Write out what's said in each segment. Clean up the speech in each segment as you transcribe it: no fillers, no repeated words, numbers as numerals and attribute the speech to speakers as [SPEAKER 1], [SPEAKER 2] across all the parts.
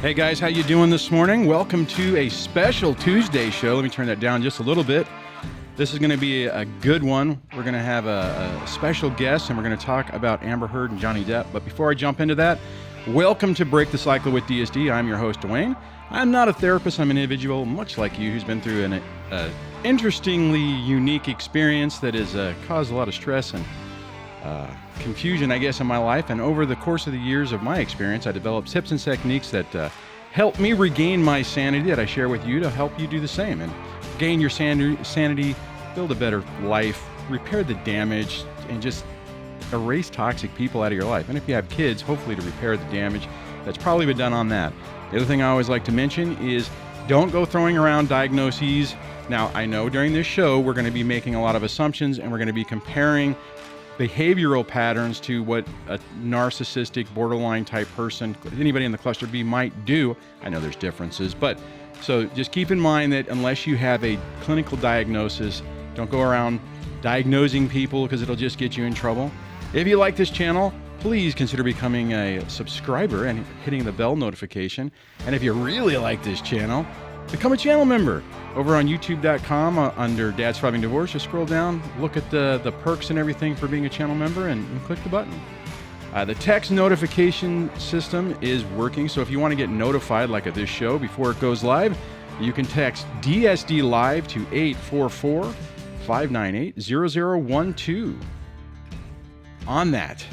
[SPEAKER 1] Hey guys, how you doing this morning? Welcome to a special Tuesday show. Let me turn that down just a little bit. This is going to be a good one. We're going to have a special guest, and we're going to talk about Amber Heard and Johnny Depp. But before I jump into that, welcome to Break the Cycle with DSD. I'm your host, Duane. I'm not a therapist. I'm an individual, much like you, who's been through an interestingly unique experience that has caused a lot of stress and confusion, I guess, in my life. And over the course of the years of my experience, I developed tips and techniques that help me regain my sanity that I share with you to help you do the same and gain your sanity, build a better life, repair the damage, and just erase toxic people out of your life. And if you have kids, hopefully to repair the damage that's probably been done on that. The other thing I always like to mention is don't go throwing around diagnoses. Now, I know during this show, we're going to be making a lot of assumptions, and we're going to be comparing behavioral patterns to what a narcissistic, borderline type person, anybody in the cluster B might do. I know there's differences, but so just keep in mind that unless you have a clinical diagnosis, don't go around diagnosing people because it'll just get you in trouble. If you like this channel, please consider becoming a subscriber and hitting the bell notification. And if you really like this channel, become a channel member over on youtube.com under Dad Surviving Divorce. Just scroll down, look at the perks and everything for being a channel member, and click the button. The text notification system is working, so if you want to get notified like at this show before it goes live, you can text DSDLIVE to 844-598-0012. On that.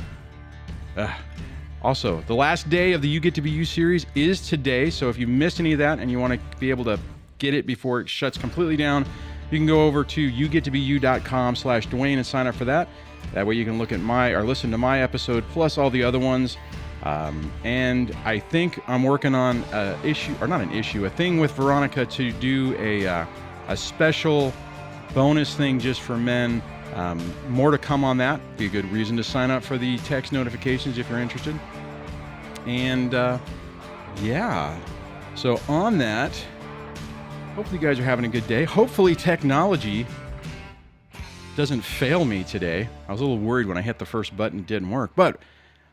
[SPEAKER 1] Also, the last day of the You Get to Be You series is today, so if you missed any of that and you want to be able to get it before it shuts completely down, you can go over to yougettobeyou.com/Duane and sign up for that. That way you can look at or listen to my episode plus all the other ones. And I think I'm working on a thing with Veronica to do a special bonus thing just for men. More to come on that. Be a good reason to sign up for the text notifications if you're interested. And yeah, so on that, hopefully you guys are having a good day. Hopefully technology doesn't fail me today. I was a little worried when I hit the first button, it didn't work. But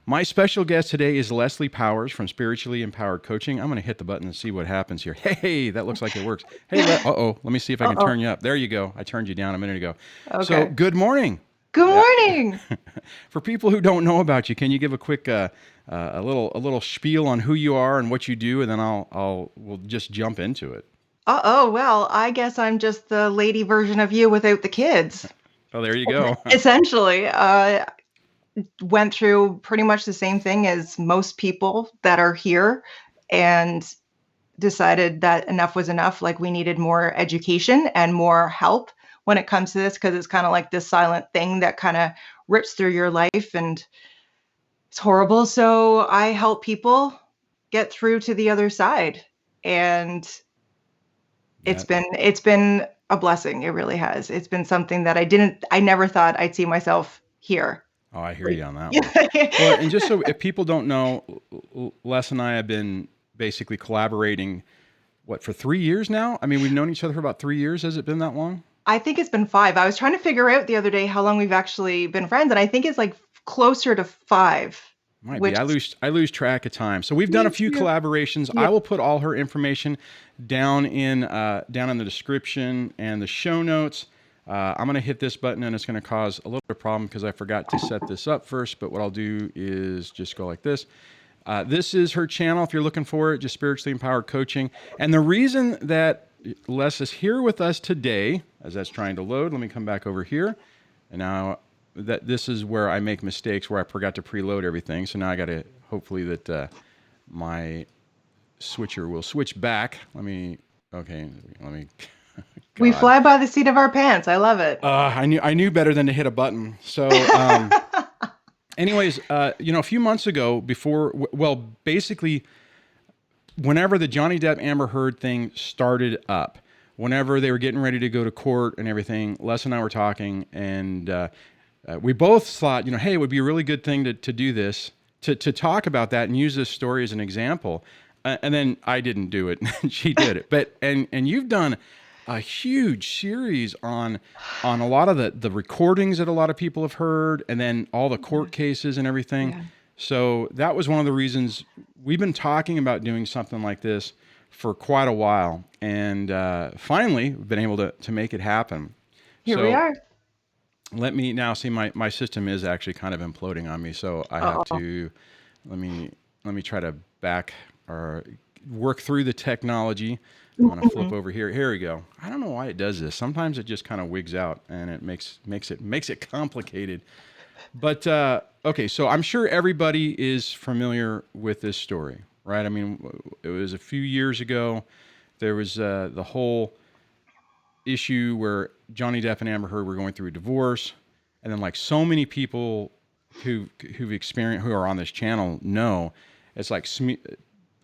[SPEAKER 1] my special guest today is Leslee Powers from Spiritually Empowered Coaching. I'm going to hit the button and see what happens here. Hey, that looks like it works. Hey, let me see if I can turn you up. There you go. I turned you down a minute ago. Okay. So good morning.
[SPEAKER 2] Good morning.
[SPEAKER 1] For people who don't know about you, can you give a quick, a little spiel on who you are and what you do, and then we'll just jump into it.
[SPEAKER 2] Well, I guess I'm just the lady version of you without the kids.
[SPEAKER 1] Oh, there you go.
[SPEAKER 2] Essentially, went through pretty much the same thing as most people that are here and decided that enough was enough. Like we needed more education and more help when it comes to this, because it's kind of like this silent thing that kind of rips through your life and it's horrible. So I help people get through to the other side, and it's been a blessing. It really has. It's been something that I never thought I'd see myself here.
[SPEAKER 1] Oh, I hear you on that one. Well, and just so if people don't know, Les and I have been basically collaborating, for 3 years now? I mean, we've known each other for about 3 years. Has it been that long?
[SPEAKER 2] I think it's been 5. I was trying to figure out the other day how long we've actually been friends, and I think it's like closer to 5.
[SPEAKER 1] Might be. I lose track of time. So we've done a few collaborations. Yeah. I will put all her information down in the description and the show notes. I'm going to hit this button, and it's going to cause a little bit of problem because I forgot to set this up first. But what I'll do is just go like this. This is her channel. If you're looking for it, just Spiritually Empowered Coaching. And the reason that Les is here with us today, as that's trying to load, let me come back over here. And now this is where I make mistakes, where I forgot to preload everything. So now I got to hopefully that my switcher will switch back. Let me.
[SPEAKER 2] We fly by the seat of our pants. I love it.
[SPEAKER 1] I knew better than to hit a button. So, anyways, a few months ago, basically, whenever the Johnny Depp Amber Heard thing started up, whenever they were getting ready to go to court and everything, Les and I were talking, and we both thought, hey, it would be a really good thing to do this, to talk about that and use this story as an example. And then I didn't do it; she did it. But and you've done a huge series on a lot of the recordings that a lot of people have heard, and then all the court cases and everything. So that was one of the reasons we've been talking about doing something like this for quite a while, and finally we've been able to make it happen.
[SPEAKER 2] Here we
[SPEAKER 1] So
[SPEAKER 2] are.
[SPEAKER 1] let me now see, my system is actually kind of imploding on me, so I have
[SPEAKER 2] Oh,
[SPEAKER 1] to let me try to back or work through the technology. I'm gonna flip over here. Here we go. I don't know why it does this. Sometimes it just kind of wigs out, and it makes it complicated. But okay, so I'm sure everybody is familiar with this story, right? I mean, it was a few years ago. There was the whole issue where Johnny Depp and Amber Heard were going through a divorce, and then like so many people who've experienced who are on this channel know, it's like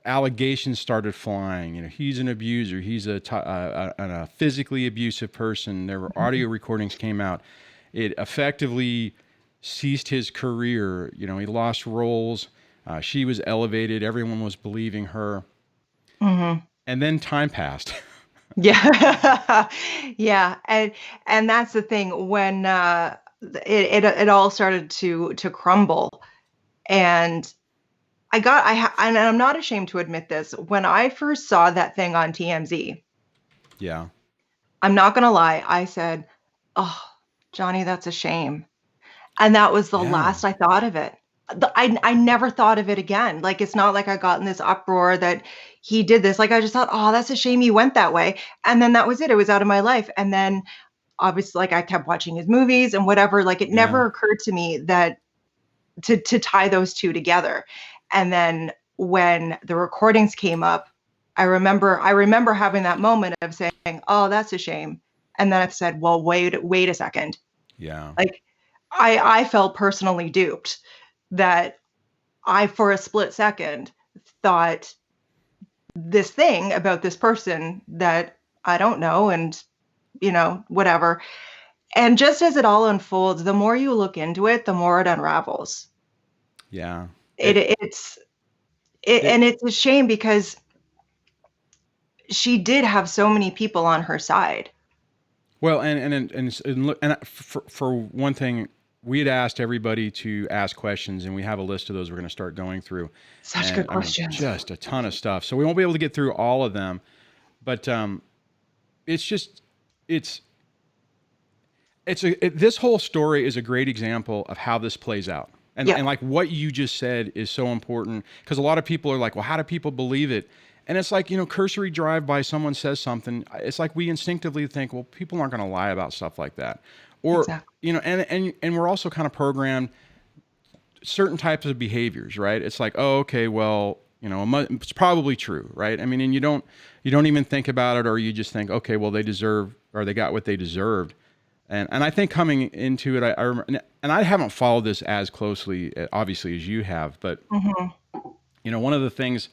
[SPEAKER 1] allegations started flying. You know, he's an abuser. He's a physically abusive person. There were audio recordings came out. It effectively ceased his career. You know, he lost roles. She was elevated. Everyone was believing her.
[SPEAKER 2] mhm.
[SPEAKER 1] And then time passed.
[SPEAKER 2] Yeah. Yeah. And that's the thing when it all started to crumble. And and I'm not ashamed to admit this. When I first saw that thing on TMZ,
[SPEAKER 1] Yeah.
[SPEAKER 2] I'm not gonna lie, I said, "Oh, Johnny, that's a shame." And that was the
[SPEAKER 1] Yeah.
[SPEAKER 2] last I thought of it. I never thought of it again. Like, it's not like I got in this uproar that he did this. Like, I just thought, "Oh, that's a shame he went that way." And then that was it. It was out of my life. And then obviously, like, I kept watching his movies and whatever. Like, it
[SPEAKER 1] Yeah.
[SPEAKER 2] never occurred to me that to tie those two together. And then when the recordings came up, I remember having that moment of saying, "Oh, that's a shame." And then I said, "Well, wait a second."
[SPEAKER 1] Yeah.
[SPEAKER 2] Like, I felt personally duped that I, for a split second, thought this thing about this person that I don't know, and whatever. And just as it all unfolds, the more you look into it, the more it unravels.
[SPEAKER 1] Yeah.
[SPEAKER 2] It it's it,
[SPEAKER 1] It
[SPEAKER 2] and it's a shame because she did have so many people on her side.
[SPEAKER 1] well, and look, and for one thing, we had asked everybody to ask questions, and we have a list of those we're going to start going through,
[SPEAKER 2] Such
[SPEAKER 1] and
[SPEAKER 2] good
[SPEAKER 1] I mean,
[SPEAKER 2] questions.
[SPEAKER 1] just a ton of stuff. So we won't be able to get through all of them, but it's just it's this whole story is a great example of how this plays out.
[SPEAKER 2] Yeah,
[SPEAKER 1] And like what you just said is so important because a lot of people are like, well, how do people believe it? And it's like, cursory drive by, someone says something. It's like we instinctively think, well, people aren't going to lie about stuff like that. Or,
[SPEAKER 2] exactly.
[SPEAKER 1] and we're also kind of programmed certain types of behaviors, right? It's like, oh, okay, well, it's probably true, right? I mean, and you don't even think about it, or you just think, okay, well, they deserve, or they got what they deserved. And I think coming into it, I remember, and I haven't followed this as closely, obviously, as you have, but
[SPEAKER 2] Hmm.
[SPEAKER 1] one of the things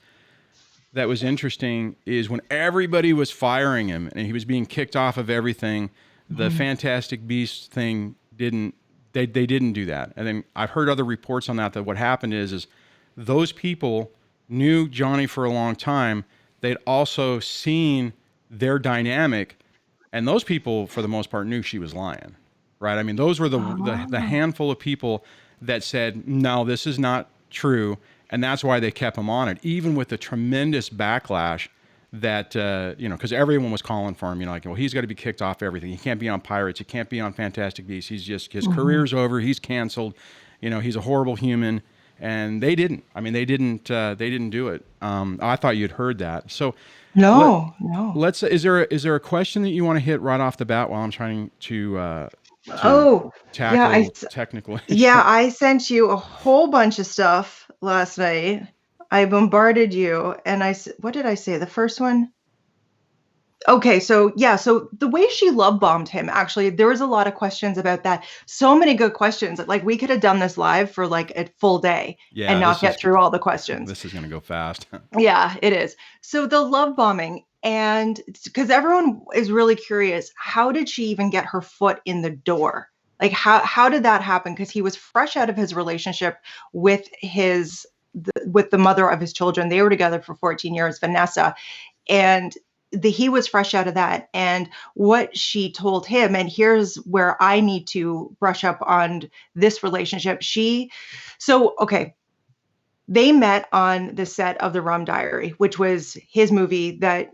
[SPEAKER 1] that was interesting is when everybody was firing him and he was being kicked off of everything, the
[SPEAKER 2] Hmm.
[SPEAKER 1] Fantastic Beasts thing didn't. They didn't do that. And then I've heard other reports on that what happened is those people knew Johnny for a long time. They'd also seen their dynamic, and those people, for the most part, knew she was lying, right? I mean, those were the
[SPEAKER 2] Oh,
[SPEAKER 1] handful of people that said, no, this is not true, and that's why they kept him on it, even with the tremendous backlash that because everyone was calling for him, like, well, he's got to be kicked off everything. He can't be on Pirates. He can't be on Fantastic Beasts. His
[SPEAKER 2] hmm.
[SPEAKER 1] career's over. He's canceled. He's a horrible human. And they didn't. I mean, they didn't. They didn't do it. I thought you'd heard that. So let
[SPEAKER 2] No, no.
[SPEAKER 1] let's. Is there a question that you want to hit right off the bat while I'm trying to
[SPEAKER 2] Oh, yeah.
[SPEAKER 1] tackle technical
[SPEAKER 2] Yeah,
[SPEAKER 1] issues?
[SPEAKER 2] I sent you a whole bunch of stuff last night. I bombarded you, and what did I say? The first one? Okay, so yeah, so the way she love bombed him, actually, there was a lot of questions about that. So many good questions. Like, we could have done this live for like a full day and
[SPEAKER 1] Yeah,
[SPEAKER 2] not get through all the questions.
[SPEAKER 1] this is going to go fast.
[SPEAKER 2] Yeah, it is. So the love bombing, and because everyone is really curious, how did she even get her foot in the door? Like, how did that happen? Because he was fresh out of his relationship with with the mother of his children. They were together for 14 years, Vanessa, and he was fresh out of that. And what she told him, and here's where I need to brush up on this relationship. So okay. They met on the set of The Rum Diary, which was his movie that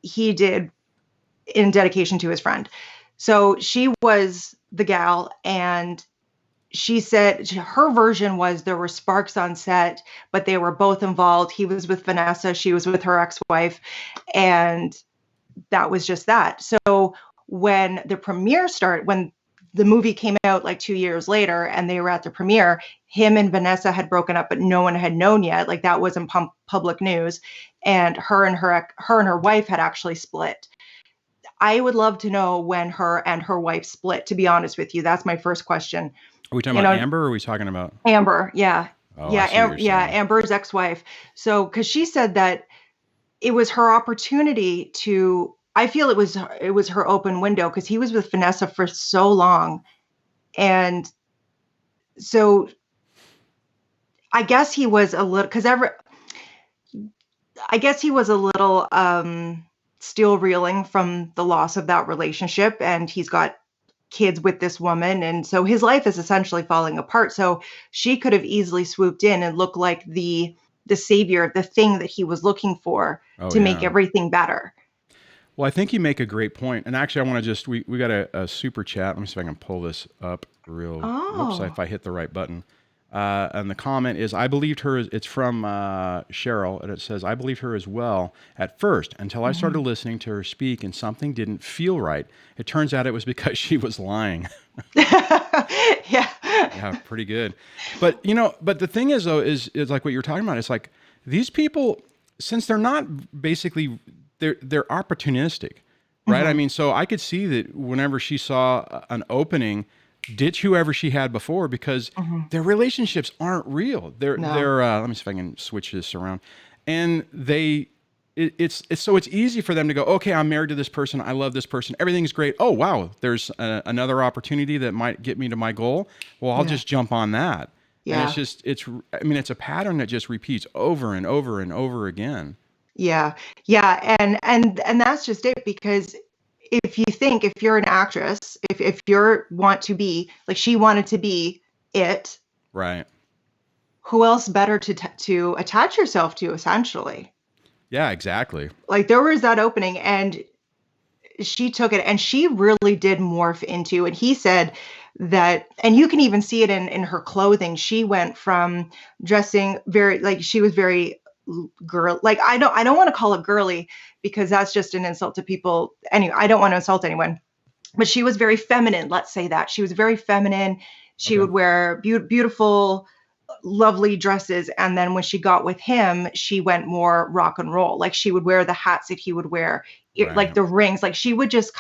[SPEAKER 2] he did in dedication to his friend. So she was the gal, and she said her version was there were sparks on set, but they were both involved. He was with Vanessa, she was with her ex-wife, and that was just that. So when the movie came out like 2 years later and they were at the premiere, him and Vanessa had broken up, but no one had known yet. Like that wasn't public news. And her and her wife had actually split. I would love to know when her and her wife split, to be honest with you. That's my first question.
[SPEAKER 1] Are we talking about Amber, or are we talking about
[SPEAKER 2] Amber? Yeah.
[SPEAKER 1] Oh,
[SPEAKER 2] yeah.
[SPEAKER 1] Amber's
[SPEAKER 2] ex-wife. So, cause she said that it was her opportunity to, I feel it was her open window, because he was with Vanessa for so long. And so I guess he was a little, still reeling from the loss of that relationship, and he's got kids with this woman, and so his life is essentially falling apart. So she could have easily swooped in and looked like the savior, the thing that he was looking for to make everything better.
[SPEAKER 1] Well, I think you make a great point. And actually, I want to just, we got a super chat. Let me see if I can pull this up real. Whoops, if I hit the right button. And the comment is, I believed her, it's from Cheryl, and it says, I believed her as well at first until I started listening to her speak and something didn't feel right. It turns out it was because she was lying.
[SPEAKER 2] Yeah.
[SPEAKER 1] Yeah, pretty good. But, but the thing is, though, is like what you're talking about. It's like these people, since they're not basically, they're opportunistic, right? I mean, so I could see that whenever she saw an opening, ditch whoever she had before, because their relationships aren't real. They're let me see if I can switch this around. And it's easy for them to go, okay, I'm married to this person, I love this person, everything's great. Oh wow, there's another opportunity that might get me to my goal. Well, I'll just jump on that. Yeah. And it's a pattern that just repeats over and over and over again.
[SPEAKER 2] Yeah. Yeah. And that's just it, because if you're an actress, if you want to be like she wanted to be it,
[SPEAKER 1] right?
[SPEAKER 2] Who else better to attach yourself to, essentially?
[SPEAKER 1] Yeah, exactly.
[SPEAKER 2] Like there was that opening, and she took it, and she really did morph into. And he said that, and you can even see it in her clothing. She went from dressing very, like she was very girl, like I don't want to call it girly, because that's just an insult to people. Anyway, I don't want to insult anyone, but she was very feminine. Let's say that she was very feminine. She would wear beautiful, lovely dresses. And then when she got with him, she went more rock and roll. Like she would wear the hats that he would wear, like the rings, like she would just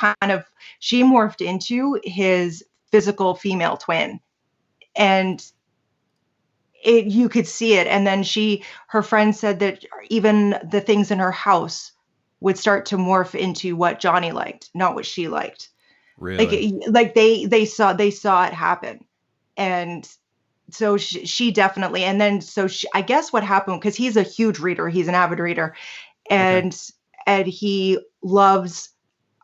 [SPEAKER 2] she morphed into his physical female twin. And you could see it. And then her friend said that even the things in her house would start to morph into what Johnny liked, not what she liked.
[SPEAKER 1] Really?
[SPEAKER 2] Like they saw it happen. And so she definitely, and then, I guess what happened, because he's a huge reader, he's an avid reader, and he loves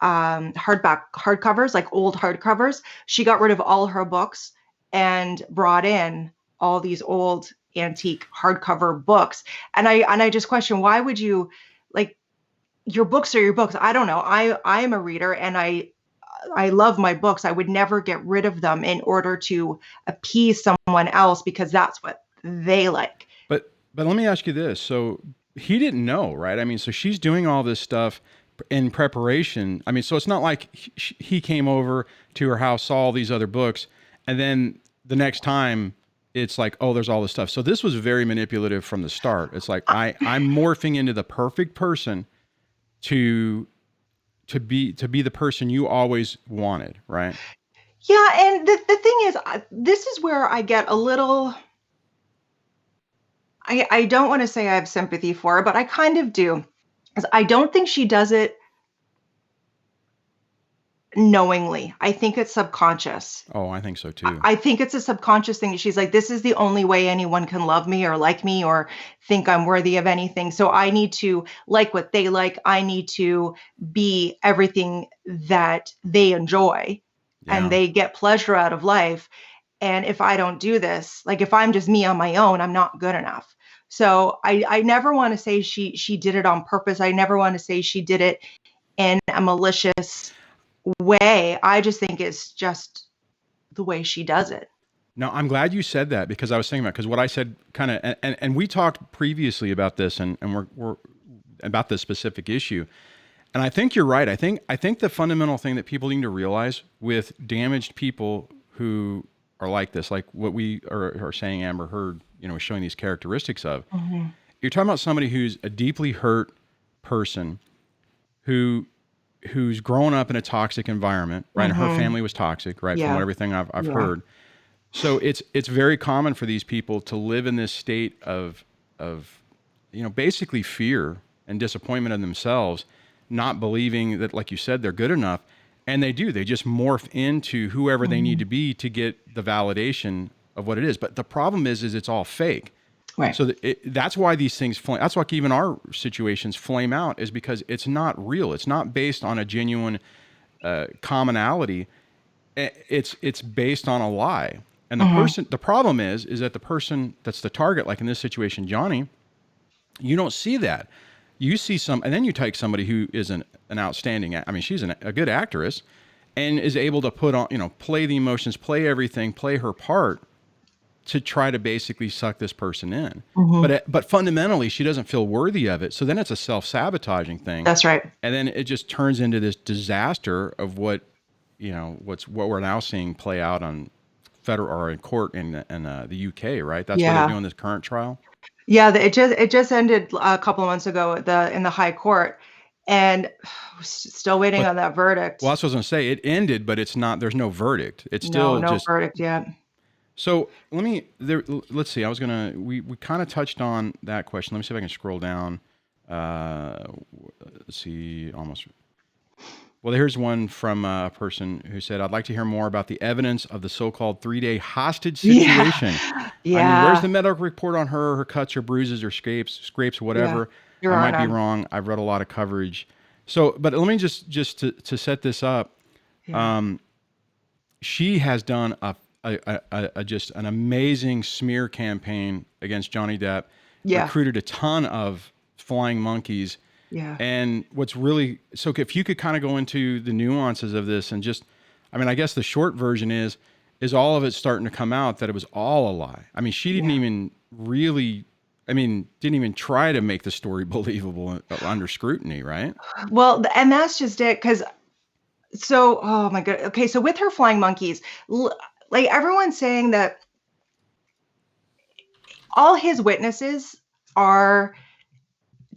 [SPEAKER 2] hardcovers, like old hardcovers. She got rid of all her books and brought in all these old antique hardcover books. And I just question, why would you, like, your books are your books. I don't know. I am a reader, and I love my books. I would never get rid of them in order to appease someone else, because that's what they like.
[SPEAKER 1] But let me ask you this. So he didn't know, right? I mean, so she's doing all this stuff in preparation. I mean, so it's not like he came over to her house, saw all these other books, and then the next time it's like, oh, there's all this stuff. So this was very manipulative from the start. It's like, I'm morphing into the perfect person to be the person you always wanted, right?
[SPEAKER 2] Yeah, and the thing is, this is where I get a little, I don't want to say I have sympathy for her, but I kind of do. Because I don't think she does it knowingly. I think it's subconscious.
[SPEAKER 1] Oh, I think so too.
[SPEAKER 2] I think it's a subconscious thing. She's like, this is the only way anyone can love me or like me or think I'm worthy of anything. So I need to like what they like. I need to be everything that they enjoy, and they get pleasure out of life. And if I don't do this, like if I'm just me on my own, I'm not good enough. So I never want to say she did it on purpose. I never want to say she did it in a malicious way. I just think it's just the way she does it.
[SPEAKER 1] No, I'm glad you said that, because I was thinking about, because what I said kind of, and we talked previously about this, and we're about this specific issue. And I think you're right. I think the fundamental thing that people need to realize with damaged people who are like this, like what we are saying Amber Heard, is showing these characteristics of, you're talking about somebody who's a deeply hurt person who's grown up in a toxic environment, right? And her family was toxic, right? From everything I've heard. So it's very common for these people to live in this state of basically fear and disappointment in themselves, not believing that, like you said, they're good enough. And they just morph into whoever they need to be to get the validation of what it is. But the problem is it's all fake.
[SPEAKER 2] Right.
[SPEAKER 1] So that's why these things flame. That's why even our situations flame out, is because it's not real. It's not based on a genuine commonality. It's based on a lie. And the problem is that the person that's the target, like in this situation, Johnny, you don't see that. You see and then you take somebody who is an outstanding, she's a good actress, and is able to put on, play the emotions, play everything, play her part to try to basically suck this person in. But fundamentally, she doesn't feel worthy of it. So then it's a self-sabotaging thing.
[SPEAKER 2] That's right.
[SPEAKER 1] And then it just turns into this disaster of what we're now seeing play out on federal or in court in the UK, right? That's what they're doing this current trial.
[SPEAKER 2] Yeah, it just ended a couple of months ago in the high court, and still waiting on that verdict.
[SPEAKER 1] Well, that's what I was going to say. It ended, but it's not. There's no verdict. It's still
[SPEAKER 2] no verdict yet.
[SPEAKER 1] So let's see. We kind of touched on that question. Let me see if I can scroll down. Let's see. Almost. Well, here's one from a person who said, "I'd like to hear more about the evidence of the so-called 3-day hostage situation.
[SPEAKER 2] Yeah.
[SPEAKER 1] Where's the medical report on her cuts or bruises or scrapes, whatever?
[SPEAKER 2] Yeah.
[SPEAKER 1] I might be wrong. I've read a lot of coverage. So, but let me just to set this up. Yeah. She has done just an amazing smear campaign against Johnny Depp. Yeah. Recruited a ton of flying monkeys. Yeah. And what's really, so if you could kind of go into the nuances of this and just, I guess the short version is all of it starting to come out that it was all a lie. She didn't even really, didn't even try to make the story believable under scrutiny, right?
[SPEAKER 2] Well, and that's just it. Oh my God. Okay. So with her flying monkeys, like everyone's saying that all his witnesses are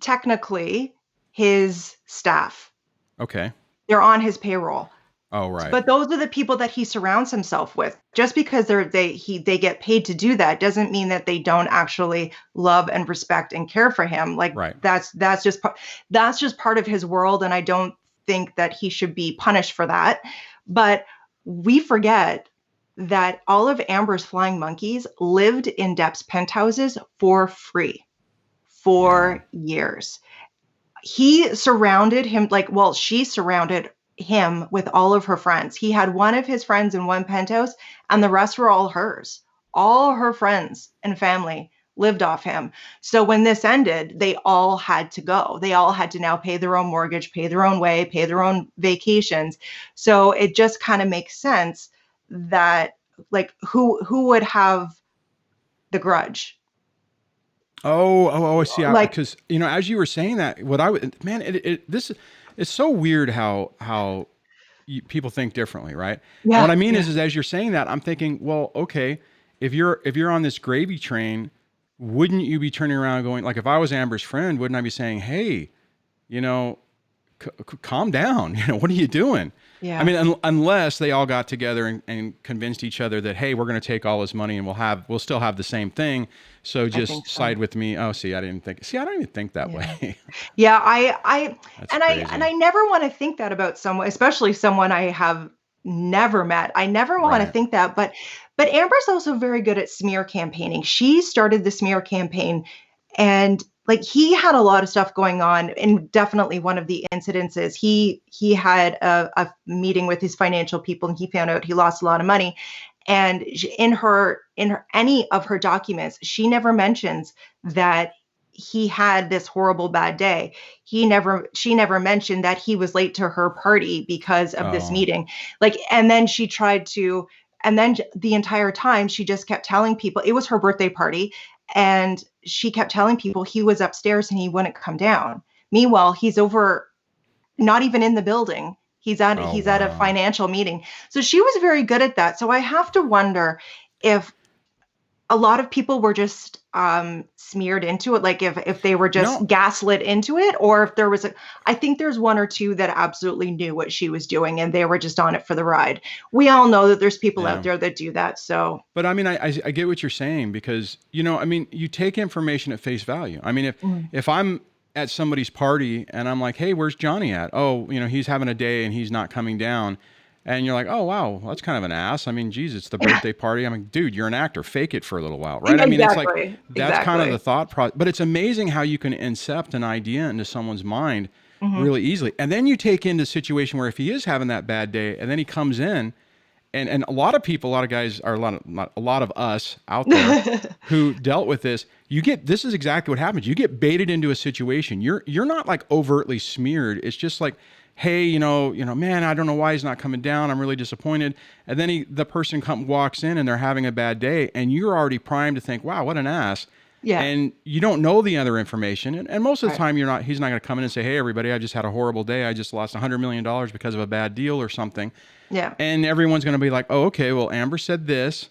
[SPEAKER 2] technically his staff.
[SPEAKER 1] Okay.
[SPEAKER 2] They're on his payroll.
[SPEAKER 1] Oh, right.
[SPEAKER 2] But those are the people that he surrounds himself with. Just because they get paid to do that doesn't mean that they don't actually love and respect and care for him. Like right. that's just part of his world, and I don't think that he should be punished for that. But we forget that all of Amber's flying monkeys lived in Depp's penthouses for free for years. He surrounded him she surrounded him with all of her friends. He had one of his friends in one penthouse, and the rest were all hers. All her friends and family lived off him. So when this ended, they all had to go. They all had to now pay their own mortgage, pay their own way, pay their own vacations. So it just kind of makes sense that who would have the grudge?
[SPEAKER 1] Oh, I see. Because as you were saying that, this is so weird how people think differently, right? Yeah. And what I mean is as you're saying that, I'm thinking, well, okay, if you're on this gravy train, wouldn't you be turning around going, like, if I was Amber's friend, wouldn't I be saying, hey, calm down, what are you doing? Yeah. Unless they all got together and convinced each other that, hey, we're going to take all this money and we'll still have the same thing. So just side with me. Oh, I don't even think that way.
[SPEAKER 2] Yeah. I never want to think that about someone, especially someone I have never met. I never want to think that, but Amber's also very good at smear campaigning. She started the smear campaign, and he had a lot of stuff going on, and definitely one of the incidences, he had a meeting with his financial people, and he found out he lost a lot of money. And in any of her documents, she never mentions that he had this horrible bad day. She never mentioned that he was late to her party because of this
[SPEAKER 1] Oh,
[SPEAKER 2] meeting. Like, and then and then the entire time she just kept telling people it was her birthday party, and she kept telling people he was upstairs and he wouldn't come down. Meanwhile, he's over, not even in the building.
[SPEAKER 1] oh,
[SPEAKER 2] He's at a
[SPEAKER 1] wow.
[SPEAKER 2] financial meeting. So she was very good at that. So I have to wonder if a lot of people were just smeared into it, like if they were just
[SPEAKER 1] No,
[SPEAKER 2] gaslit into it, or if there was I think there's one or two that absolutely knew what she was doing and they were just on it for the ride. We all know that there's people out
[SPEAKER 1] yeah.
[SPEAKER 2] there that do that. So
[SPEAKER 1] But I mean, I get what you're saying because, I mean, you take information at face value. I mean, if I'm at somebody's party and I'm like, hey, where's Johnny at? Oh, he's having a day and he's not coming down. And you're like, oh, wow, well, that's kind of an ass. I mean, geez, it's the birthday party. I'm like, dude, you're an actor. Fake it for a little while, right? I mean, it's like, that's kind of the
[SPEAKER 2] exactly.
[SPEAKER 1] thought process. But it's amazing how you can incept an idea into someone's mind
[SPEAKER 2] Hmm.
[SPEAKER 1] really easily. And then you take into a situation where if he is having that bad day and then he comes in, and a lot of people, a lot of guys, or a lot of us out there who dealt with this, this is exactly what happens. You get baited into a situation. You're not like overtly smeared. It's just like, hey, man, I don't know why he's not coming down. I'm really disappointed. And then the person walks in and they're having a bad day, and you're already primed to think, wow, what an ass.
[SPEAKER 2] Yeah.
[SPEAKER 1] And you don't know the other information. And most of the
[SPEAKER 2] Right.
[SPEAKER 1] time he's not going to come in and say, hey, everybody, I just had a horrible day. I just lost $100 million because of a bad deal or something.
[SPEAKER 2] Yeah.
[SPEAKER 1] And everyone's going to be like, oh, okay, well, Amber said this,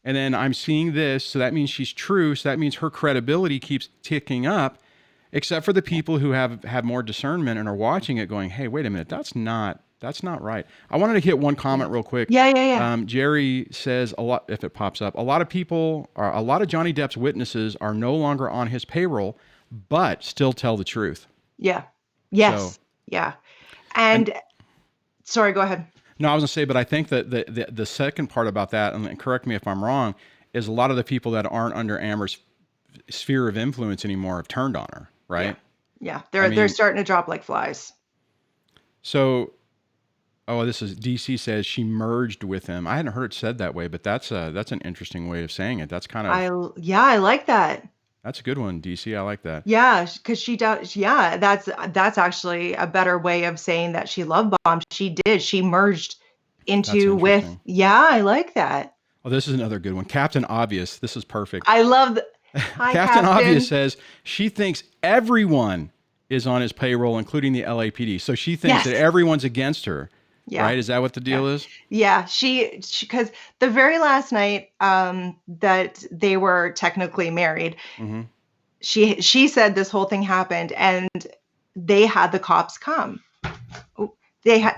[SPEAKER 1] and then I'm seeing this, so that means she's true. So that means her credibility keeps ticking up, except for the people who have more discernment and are watching it going, hey, wait a minute, that's not right. I wanted to hit one comment real quick.
[SPEAKER 2] Yeah. Yeah. Yeah.
[SPEAKER 1] Jerry says a lot, if it pops up, a lot of Johnny Depp's witnesses are no longer on his payroll, but still tell the truth.
[SPEAKER 2] Yeah.
[SPEAKER 1] So,
[SPEAKER 2] Yes. Yeah.
[SPEAKER 1] and
[SPEAKER 2] And sorry, go ahead.
[SPEAKER 1] no, I was gonna say, but I think that the second part about that, and correct me if I'm wrong, is a lot of the people that aren't under Amber's sphere of influence anymore have turned on her,
[SPEAKER 2] Yeah.
[SPEAKER 1] right?
[SPEAKER 2] Yeah.
[SPEAKER 1] I
[SPEAKER 2] They're
[SPEAKER 1] mean,
[SPEAKER 2] starting to drop like flies.
[SPEAKER 1] so this is DC says she merged with him. I hadn't heard it said that way, but that's an interesting way of saying it. That's kind of
[SPEAKER 2] Yeah, I like that.
[SPEAKER 1] that's a good one, DC. I like that.
[SPEAKER 2] Yeah, because she does. Yeah, that's actually a better way of saying that she love bombed. She did. She merged
[SPEAKER 1] That's
[SPEAKER 2] into with.
[SPEAKER 1] interesting.
[SPEAKER 2] Yeah, I like that.
[SPEAKER 1] Oh, this is another good one. Captain Obvious. This is perfect.
[SPEAKER 2] I love. Hi,
[SPEAKER 1] Captain Obvious
[SPEAKER 2] Captain.
[SPEAKER 1] says she thinks everyone is on his payroll, including the LAPD. So she thinks that
[SPEAKER 2] Yes.
[SPEAKER 1] everyone's against her,
[SPEAKER 2] Yeah.
[SPEAKER 1] right? Is that what the
[SPEAKER 2] Yeah.
[SPEAKER 1] deal is?
[SPEAKER 2] Yeah. She because the very last night that they were technically married,
[SPEAKER 1] Mm-hmm.
[SPEAKER 2] she said this whole thing happened and they had the cops come.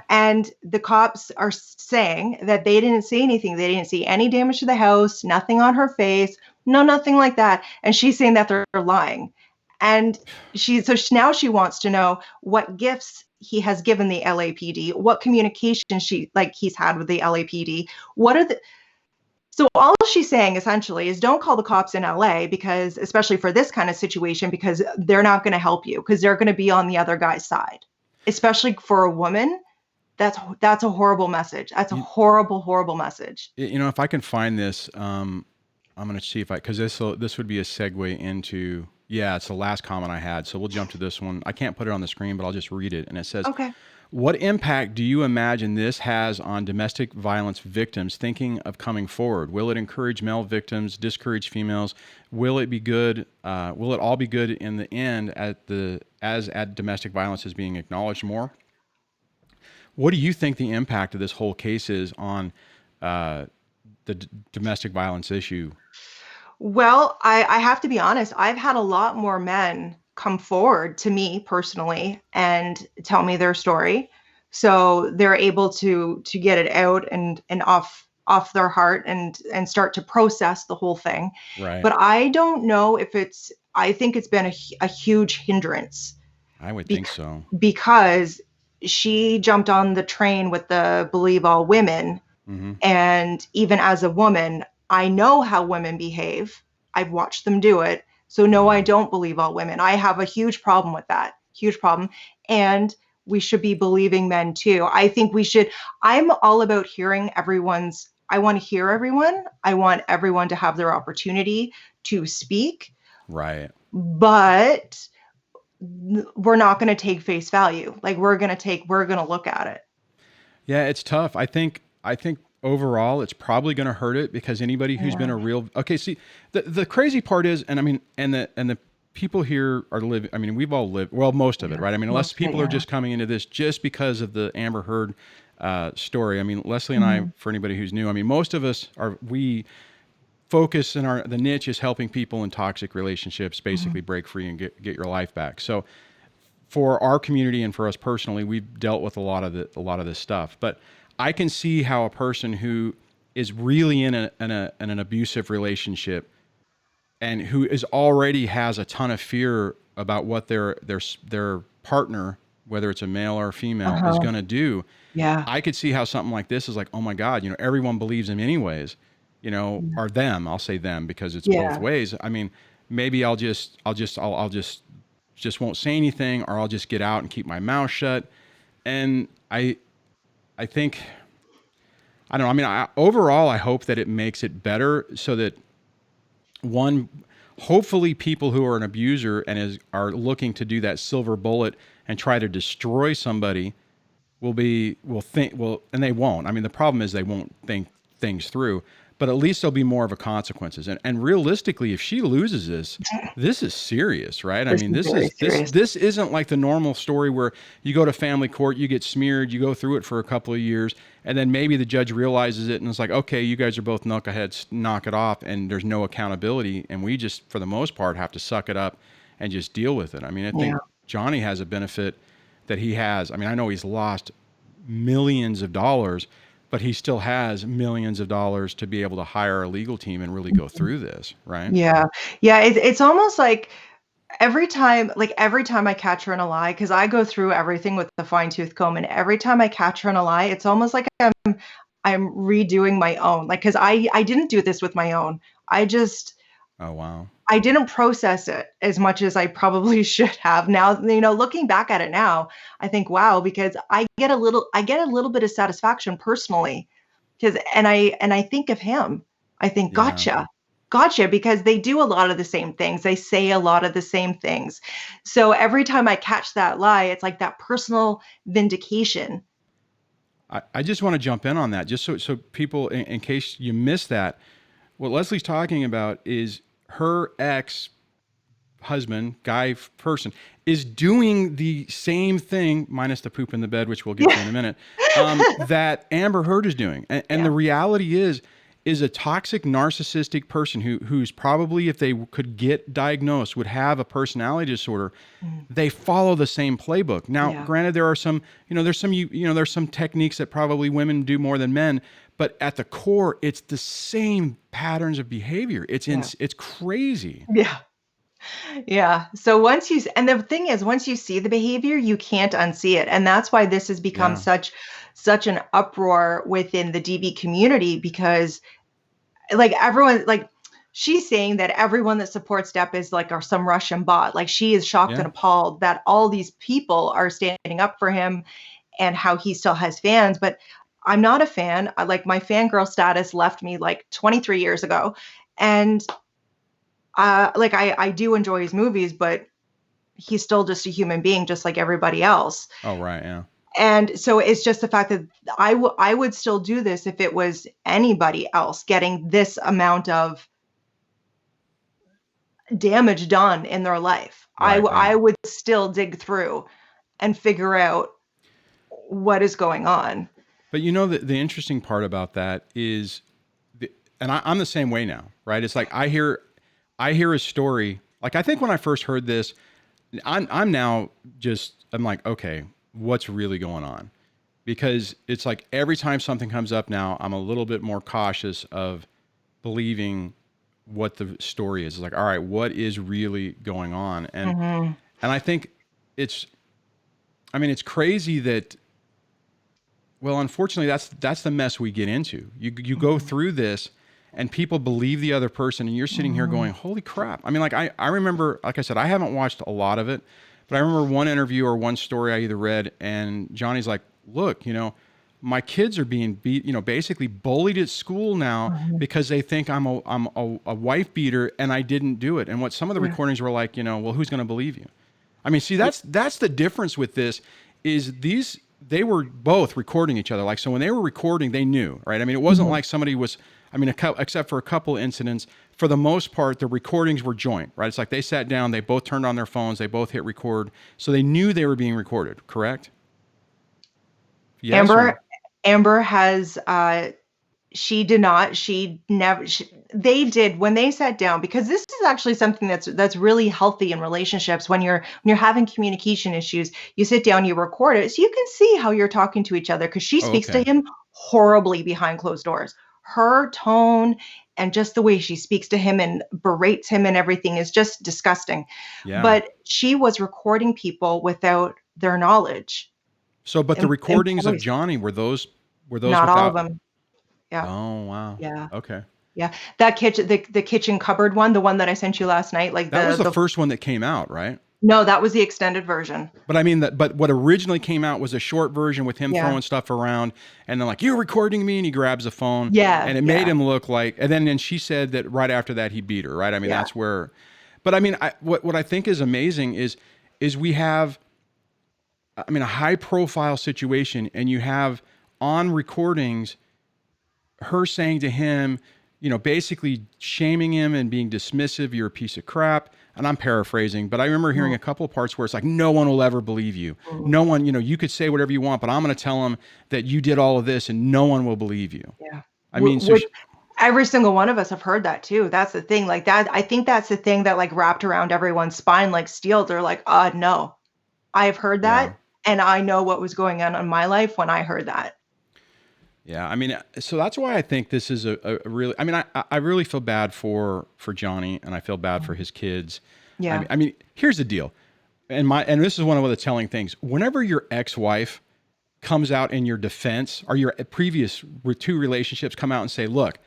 [SPEAKER 2] And the cops are saying that they didn't see anything. They didn't see any damage to the house, nothing on her face, nothing like that. And she's saying that they're lying. And now she wants to know what gifts he has given the LAPD, what communication he's had with the LAPD. So all she's saying essentially is don't call the cops in LA, because especially for this kind of situation, because they're not going to help you, because they're going to be on the other guy's side. Especially for a woman, that's a horrible message. That's a horrible message.
[SPEAKER 1] If I can find this, I'm going to see if because this would be a segue into, it's the last comment I had. So we'll jump to this one. I can't put it on the screen, but I'll just read it. And it says,
[SPEAKER 2] Okay.
[SPEAKER 1] what impact do you imagine this has on domestic violence victims thinking of coming forward? Will it encourage male victims, discourage females? Will it be good? Will it all be good in the end as domestic violence is being acknowledged more? What do you think the impact of this whole case is on the domestic violence issue?
[SPEAKER 2] Well, I have to be honest. I've had a lot more men come forward to me personally and tell me their story, so they're able to get it out and off their heart and start to process the whole thing.
[SPEAKER 1] Right.
[SPEAKER 2] But I don't know if I think it's been a huge hindrance.
[SPEAKER 1] I would think so.
[SPEAKER 2] Because she jumped on the train with the believe all women.
[SPEAKER 1] Mm-hmm.
[SPEAKER 2] And even as a woman, I know how women behave. I've watched them do it. So no, I don't believe all women. I have a huge problem with that. Huge problem. And we should be believing men too. I think we should. I'm all about hearing everyone's I want to hear everyone. I want everyone to have their opportunity to speak.
[SPEAKER 1] Right.
[SPEAKER 2] But we're not going to take face value. Like we're going to look at it.
[SPEAKER 1] Yeah, it's tough. I think overall it's probably going to hurt it, because anybody who's been a real, okay, see, the crazy part is, and I mean, and the people here are living, I mean, we've all lived, well, most of it, right? I mean, unless people are just coming into this just because of the Amber Heard story. I mean, Leslie and I, for anybody who's new, I mean, most of us we focus in the niche is helping people in toxic relationships basically break free and get your life back. So for our community and for us personally, we've dealt with a lot of this stuff. But I can see how a person who is really in an abusive relationship and who is already has a ton of fear about what their partner, whether it's a male or a female, is going to do.
[SPEAKER 2] Yeah.
[SPEAKER 1] I could see how something like this is like, oh my God, everyone believes him anyways, or them. I'll say them because it's both ways. I mean, maybe I'll just won't say anything, or I'll just get out and keep my mouth shut. And I think, I don't know. I mean, overall, I hope that it makes it better, so that hopefully people who are an abuser and are looking to do that silver bullet and try to destroy somebody will think, and they won't. I mean, the problem is they won't think things through, but at least there'll be more of a consequences. And realistically, if she loses this is serious, right? I mean, this isn't like the normal story where you go to family court, you get smeared, you go through it for a couple of years, and then maybe the judge realizes it and it's like, okay, you guys are both knuckleheads, knock it off, and there's no accountability, and we just, for the most part, have to suck it up and just deal with it. I mean, I think Johnny has a benefit that he has. I mean, I know he's lost millions of dollars, but he still has millions of dollars to be able to hire a legal team and really go through this, right?
[SPEAKER 2] Yeah. Yeah. It's almost like every time I catch her in a lie, because I go through everything with the fine tooth comb, and every time I catch her in a lie, it's almost like I'm redoing my own. Like, because I didn't do this with my own.
[SPEAKER 1] Oh, wow.
[SPEAKER 2] I didn't process it as much as I probably should have. Now, looking back at it now, I think, wow, because I get a little bit of satisfaction personally, and I think of him. I think, gotcha, because they do a lot of the same things. They say a lot of the same things. So every time I catch that lie, it's like that personal vindication.
[SPEAKER 1] I just want to jump in on that, just so people, in case you missed that, what Leslie's talking about is her ex-husband, person, is doing the same thing, minus the poop in the bed, which we'll get to in a minute, that Amber Heard is doing. And the reality is a toxic, narcissistic person who's probably, if they could get diagnosed, would have a personality disorder. They follow the same playbook. Now, granted, there are some, there's some techniques that probably women do more than men, but at the core, it's the same patterns of behavior. It's crazy.
[SPEAKER 2] Yeah. Yeah. So and the thing is, once you see the behavior, you can't unsee it. And that's why this has become such an uproar within the DB community, because like everyone, like she's saying that everyone that supports Depp is like some Russian bot. Like she is shocked and appalled that all these people are standing up for him and how he still has fans. But I'm not a fan. Like my fangirl status left me like 23 years ago. And I do enjoy his movies, but he's still just a human being, just like everybody else.
[SPEAKER 1] Oh, right. Yeah.
[SPEAKER 2] And so it's just the fact that I would still do this if it was anybody else getting this amount of damage done in their life. Right, I would still dig through and figure out what is going on.
[SPEAKER 1] But the interesting part about that is, and I'm the same way now, right? It's like I hear a story. Like, I think when I first heard this, I'm like, okay, what's really going on? Because it's like every time something comes up now, I'm a little bit more cautious of believing what the story is. It's like, all right, what is really going on? And I think it's crazy that, well, unfortunately, that's the mess we get into. You go through this, and people believe the other person, and you're sitting here going, holy crap. I mean, like, I remember, like I said, I haven't watched a lot of it, but I remember one interview or one story I either read, and Johnny's like, look, my kids are being beat, basically bullied at school now
[SPEAKER 2] Mhm.
[SPEAKER 1] because they think I'm a wife beater and I didn't do it. And what some of the
[SPEAKER 2] Yeah.
[SPEAKER 1] recordings were like, well, who's going to believe you? I mean, see, that's the difference with this is they were both recording each other. Like, so when they were recording, they knew, right? I mean, it wasn't
[SPEAKER 2] Mhm.
[SPEAKER 1] like somebody was, except for a couple incidents, for the most part, the recordings were joint, right? It's like they sat down, they both turned on their phones, they both hit record. So they knew they were being recorded, correct? Yes or no?
[SPEAKER 2] Amber has she did not. She never. They did when they sat down, because this is actually something that's really healthy in relationships. When you're having communication issues, you sit down, you record it, so you can see how you're talking to each other. Because she
[SPEAKER 1] Oh,
[SPEAKER 2] speaks to
[SPEAKER 1] okay.
[SPEAKER 2] him horribly behind closed doors. Her tone and just the way she speaks to him and berates him and everything is just disgusting.
[SPEAKER 1] Yeah.
[SPEAKER 2] But she was recording people without their knowledge
[SPEAKER 1] So, but the
[SPEAKER 2] and
[SPEAKER 1] recordings of
[SPEAKER 2] voice.
[SPEAKER 1] Johnny, were those
[SPEAKER 2] Not all of
[SPEAKER 1] without?
[SPEAKER 2] them. Yeah.
[SPEAKER 1] Oh, wow.
[SPEAKER 2] Yeah.
[SPEAKER 1] Okay.
[SPEAKER 2] Yeah, that kitchen, the kitchen cupboard one, the one that I sent you last night, like
[SPEAKER 1] That was the
[SPEAKER 2] the
[SPEAKER 1] first one that came out, right?
[SPEAKER 2] no, that was the extended version.
[SPEAKER 1] But I mean but what originally came out was a short version with him
[SPEAKER 2] Yeah,
[SPEAKER 1] throwing stuff around and then like, you're recording me, and he grabs the phone
[SPEAKER 2] yeah,
[SPEAKER 1] and it made
[SPEAKER 2] yeah,
[SPEAKER 1] him look like, and then she said that right after that he beat her, right? I mean,
[SPEAKER 2] yeah,
[SPEAKER 1] that's where, but I mean, what I think is amazing is we have, a high profile situation, and you have on recordings her saying to him, basically shaming him and being dismissive. You're a piece of crap. And I'm paraphrasing, but I remember hearing
[SPEAKER 2] mm,
[SPEAKER 1] a couple of parts where it's like, no one will ever believe you.
[SPEAKER 2] mm,
[SPEAKER 1] No one, you could say whatever you want, but I'm going to tell them that you did all of this and no one will believe you.
[SPEAKER 2] yeah.
[SPEAKER 1] I mean, so
[SPEAKER 2] Which every single one of us have heard that too. That's the thing. Like that, I think that's the thing that like wrapped around everyone's spine like steel. They're like, no, I've heard
[SPEAKER 1] yeah.
[SPEAKER 2] that, and I know what was going on in my life when I heard that.
[SPEAKER 1] Yeah. I mean, so that's why I think this is a really, I really feel bad for Johnny, and I feel bad for his kids.
[SPEAKER 2] Yeah,
[SPEAKER 1] Here's the deal. And this is one of the telling things. Whenever your ex-wife comes out in your defense, or your previous two relationships come out and say, look,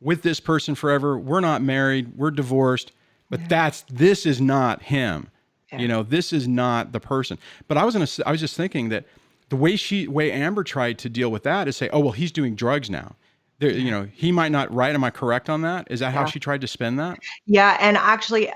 [SPEAKER 1] with this person forever, we're not married, we're divorced, but
[SPEAKER 2] yeah,
[SPEAKER 1] this is not him.
[SPEAKER 2] yeah,
[SPEAKER 1] This is not the person. But I was just thinking that the way Amber tried to deal with that is say, oh, well, he's doing drugs now. There,
[SPEAKER 2] yeah,
[SPEAKER 1] he might not, right? Am I correct on that? Is that how
[SPEAKER 2] yeah,
[SPEAKER 1] she tried to spin that?
[SPEAKER 2] yeah. And actually,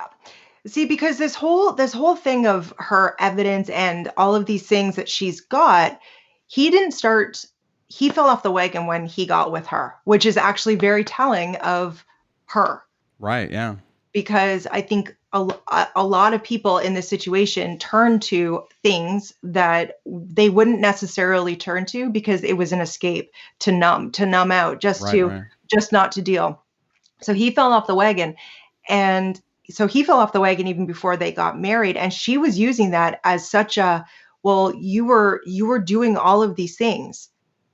[SPEAKER 2] see, because this whole thing of her evidence and all of these things that she's got, he didn't start he fell off the wagon when he got with her, which is actually very telling of her,
[SPEAKER 1] Right. Yeah.
[SPEAKER 2] because I think a lot of people in this situation turn to things that they wouldn't necessarily turn to because it was an escape, to numb out,
[SPEAKER 1] Right. Right.
[SPEAKER 2] just not to deal. So he fell off the wagon, and so he fell off the wagon even before they got married, and she was using that as such a, well, you were doing all of these things.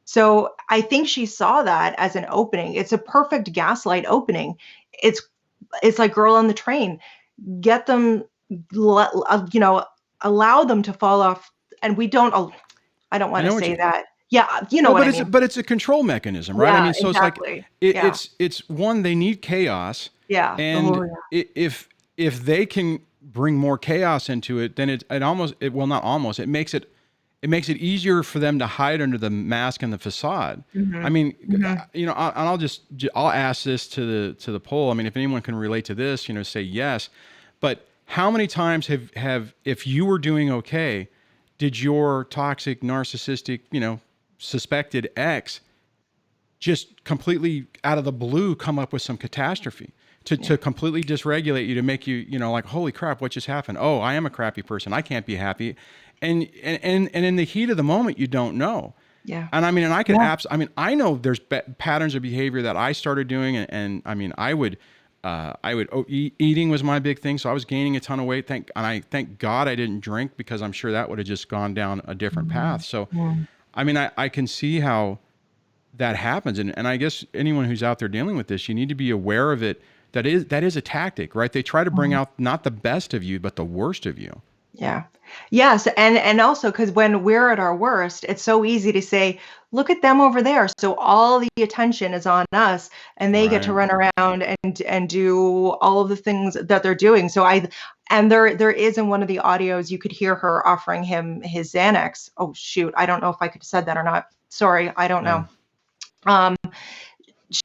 [SPEAKER 2] So I think she saw that as an opening. It's a perfect gaslight opening. It's it's like Girl on the Train. Get them, allow them to fall off, and we don't. I don't
[SPEAKER 1] I
[SPEAKER 2] want to
[SPEAKER 1] know what
[SPEAKER 2] say
[SPEAKER 1] you.
[SPEAKER 2] that. Yeah, you know
[SPEAKER 1] Well,
[SPEAKER 2] what
[SPEAKER 1] but
[SPEAKER 2] I
[SPEAKER 1] it's
[SPEAKER 2] mean.
[SPEAKER 1] but it's a control mechanism, right? I
[SPEAKER 2] Yeah,
[SPEAKER 1] mean, so it's like
[SPEAKER 2] exactly. Yeah,
[SPEAKER 1] it's one, they need chaos,
[SPEAKER 2] yeah.
[SPEAKER 1] and
[SPEAKER 2] Oh, yeah.
[SPEAKER 1] if they can bring more chaos into it, then it well, not almost, it makes it easier for them to hide under the mask and the facade. I
[SPEAKER 2] Mhm.
[SPEAKER 1] mean,
[SPEAKER 2] Mhm.
[SPEAKER 1] I'll ask this to the poll. I mean, if anyone can relate to this, say yes. But how many times have if you were doing okay, did your toxic, narcissistic, suspected ex just completely out of the blue come up with some catastrophe to
[SPEAKER 2] Yeah.
[SPEAKER 1] completely dysregulate you, to make you, like, holy crap, what just happened? Oh, I am a crappy person. I can't be happy. And in the heat of the moment, you don't know.
[SPEAKER 2] Yeah.
[SPEAKER 1] And and I could
[SPEAKER 2] Yeah.
[SPEAKER 1] I know there's patterns of behavior that I started doing. And eating was my big thing. So I was gaining a ton of weight. Thank God I didn't drink, because I'm sure that would have just gone down a different
[SPEAKER 2] Mhm.
[SPEAKER 1] path. So,
[SPEAKER 2] Mm.
[SPEAKER 1] I can see how that happens. And I guess anyone who's out there dealing with this, you need to be aware of it. That is a tactic, right? They try to bring
[SPEAKER 2] Mhm.
[SPEAKER 1] out not the best of you, but the worst of you.
[SPEAKER 2] Yeah. Yes, and also because when we're at our worst, it's so easy to say, "Look at them over there." So all the attention is on us, and they get to
[SPEAKER 1] Right.
[SPEAKER 2] run around and do all of the things that they're doing. So And there is in one of the audios, you could hear her offering him his Xanax. Oh shoot, I don't know if I could have said that or not. Sorry, I don't know. Um,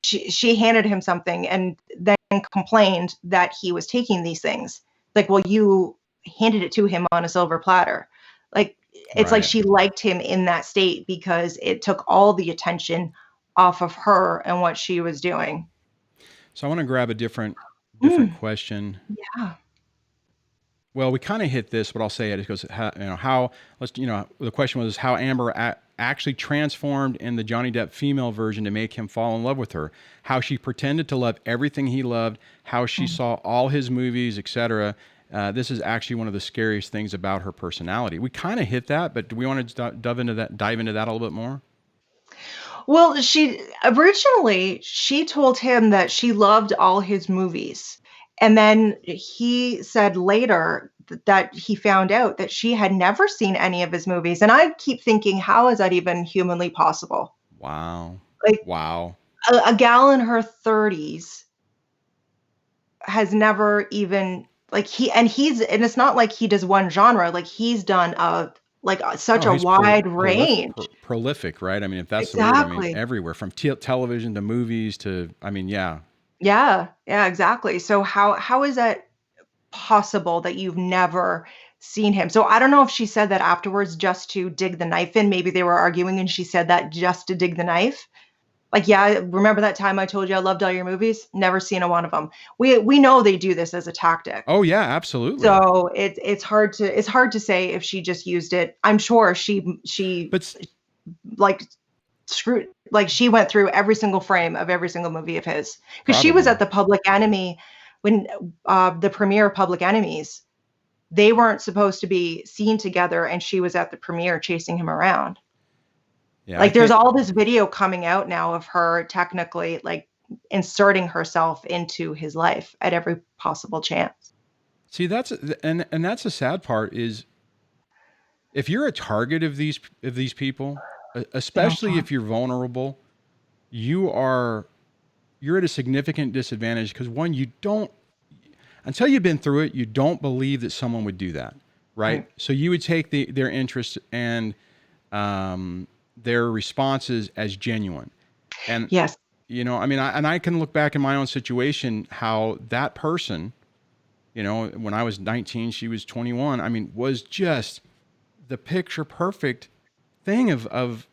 [SPEAKER 2] she handed him something and then complained that he was taking these things. Like, well, you handed it to him on a silver platter. Like, it's like
[SPEAKER 1] Right.
[SPEAKER 2] she liked him in that state because it took all the attention off of her and what she was doing.
[SPEAKER 1] So I want to grab a different question.
[SPEAKER 2] Yeah.
[SPEAKER 1] Well, we kind of hit this, but I'll say it. It goes, the question was how Amber actually transformed in the Johnny Depp female version to make him fall in love with her. How she pretended to love everything he loved. How she saw all his movies, etc. This is actually one of the scariest things about her personality. We kind of hit that, but do we want to dive into that a little bit more?
[SPEAKER 2] Well, she originally told him that she loved all his movies. And then he said later that he found out that she had never seen any of his movies. And I keep thinking, how is that even humanly possible?
[SPEAKER 1] Wow.
[SPEAKER 2] Like,
[SPEAKER 1] Wow.
[SPEAKER 2] a gal in her 30s has never even and it's not like he does one genre. Like, he's done such a
[SPEAKER 1] He's
[SPEAKER 2] wide range.
[SPEAKER 1] prolific, right? I mean, if that's the word, I mean,
[SPEAKER 2] Exactly.
[SPEAKER 1] everywhere from television to movies to, I mean, yeah.
[SPEAKER 2] Yeah, exactly. So how is that possible that you've never seen him? So I don't know if she said that afterwards just to dig the knife in. Maybe they were arguing and she said that just to dig the knife. Like, yeah, remember that time I told you I loved all your movies? Never seen a one of them. We know they do this as a tactic.
[SPEAKER 1] Oh yeah, absolutely.
[SPEAKER 2] So it's hard to say if she just used it. I'm sure she
[SPEAKER 1] But
[SPEAKER 2] like screwed, like she went through every single frame of every single movie of his, because she was
[SPEAKER 1] probably.
[SPEAKER 2] at the Public Enemy when the premiere of Public Enemies. They weren't supposed to be seen together, and she was at the premiere chasing him around.
[SPEAKER 1] Yeah,
[SPEAKER 2] Like, there's all this video coming out now of her technically like inserting herself into his life at every possible chance.
[SPEAKER 1] See, that's that's the sad part is if you're a target of these people, especially if you're vulnerable, you're at a significant disadvantage because one, you don't, until you've been through it, you don't believe that someone would do that, right? So you would take their interests and their responses as genuine. And
[SPEAKER 2] Yes.
[SPEAKER 1] I mean, I can look back in my own situation how that person, when I was 19, she was 21. I mean, was just the picture perfect thing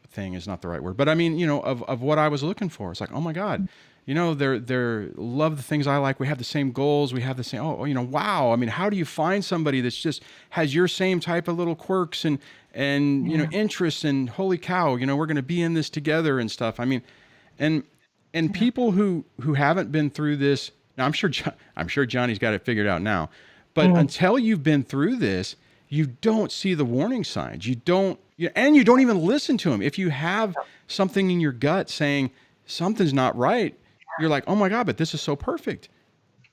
[SPEAKER 1] thing is not the right word, but I mean, of what I was looking for. It's like, oh my God, they're love the things I like. We have the same goals. We have the same, wow. I mean, how do you find somebody that's just has your same type of little quirks and interests, and holy cow, we're going to be in this together and stuff. I mean, and people who haven't been through this, now I'm sure Johnny's got it figured out now, but until you've been through this, you don't see the warning signs. You don't even listen to him. If you have something in your gut saying something's not right, you're like, oh my God, but this is so perfect.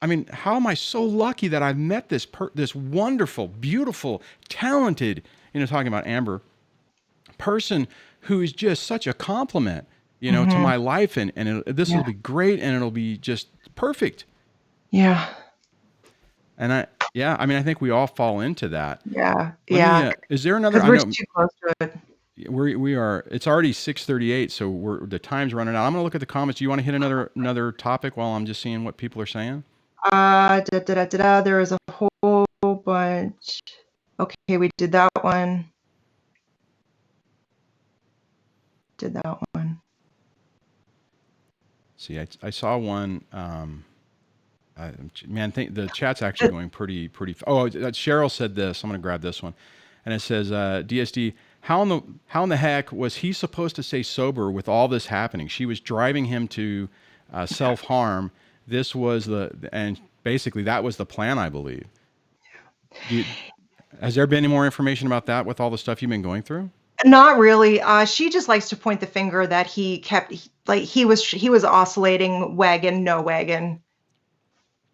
[SPEAKER 1] I mean, how am I so lucky that I've met this wonderful, beautiful, talented, talking about Amber, person who is just such a compliment, to my life, and this will be great, and it'll be just perfect.
[SPEAKER 2] Yeah.
[SPEAKER 1] And I mean, I think we all fall into that.
[SPEAKER 2] Yeah.
[SPEAKER 1] Is there another?
[SPEAKER 2] Because we're too close to it.
[SPEAKER 1] We are. It's already 6:38, so the time's running out. I'm gonna look at the comments. Do you want to hit another topic while I'm just seeing what people are saying?
[SPEAKER 2] There was a whole bunch. Okay, we did that one.
[SPEAKER 1] See, I saw one. The chat's actually going pretty. Oh, Cheryl said this. I'm going to grab this one, and it says, "DSD, how in the heck was he supposed to stay sober with all this happening? She was driving him to self-harm. This was and basically that was the plan, I believe." Has there been any more information about that with all the stuff you've been going through?
[SPEAKER 2] Not really. She just likes to point the finger that he was oscillating wagon, no wagon.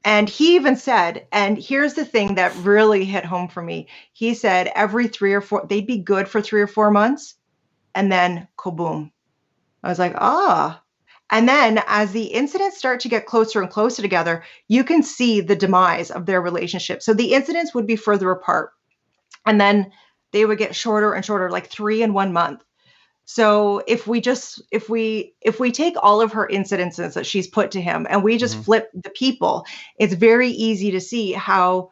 [SPEAKER 2] And he even said, and here's the thing that really hit home for me. He said every 3 or 4, they'd be good for 3 or 4 months, and then kaboom. I was like, And then as the incidents start to get closer and closer together, you can see the demise of their relationship. So the incidents would be further apart. And then they would get shorter and shorter, like 3 in 1 month. So if we take all of her incidences that she's put to him and we just flip the people, it's very easy to see how,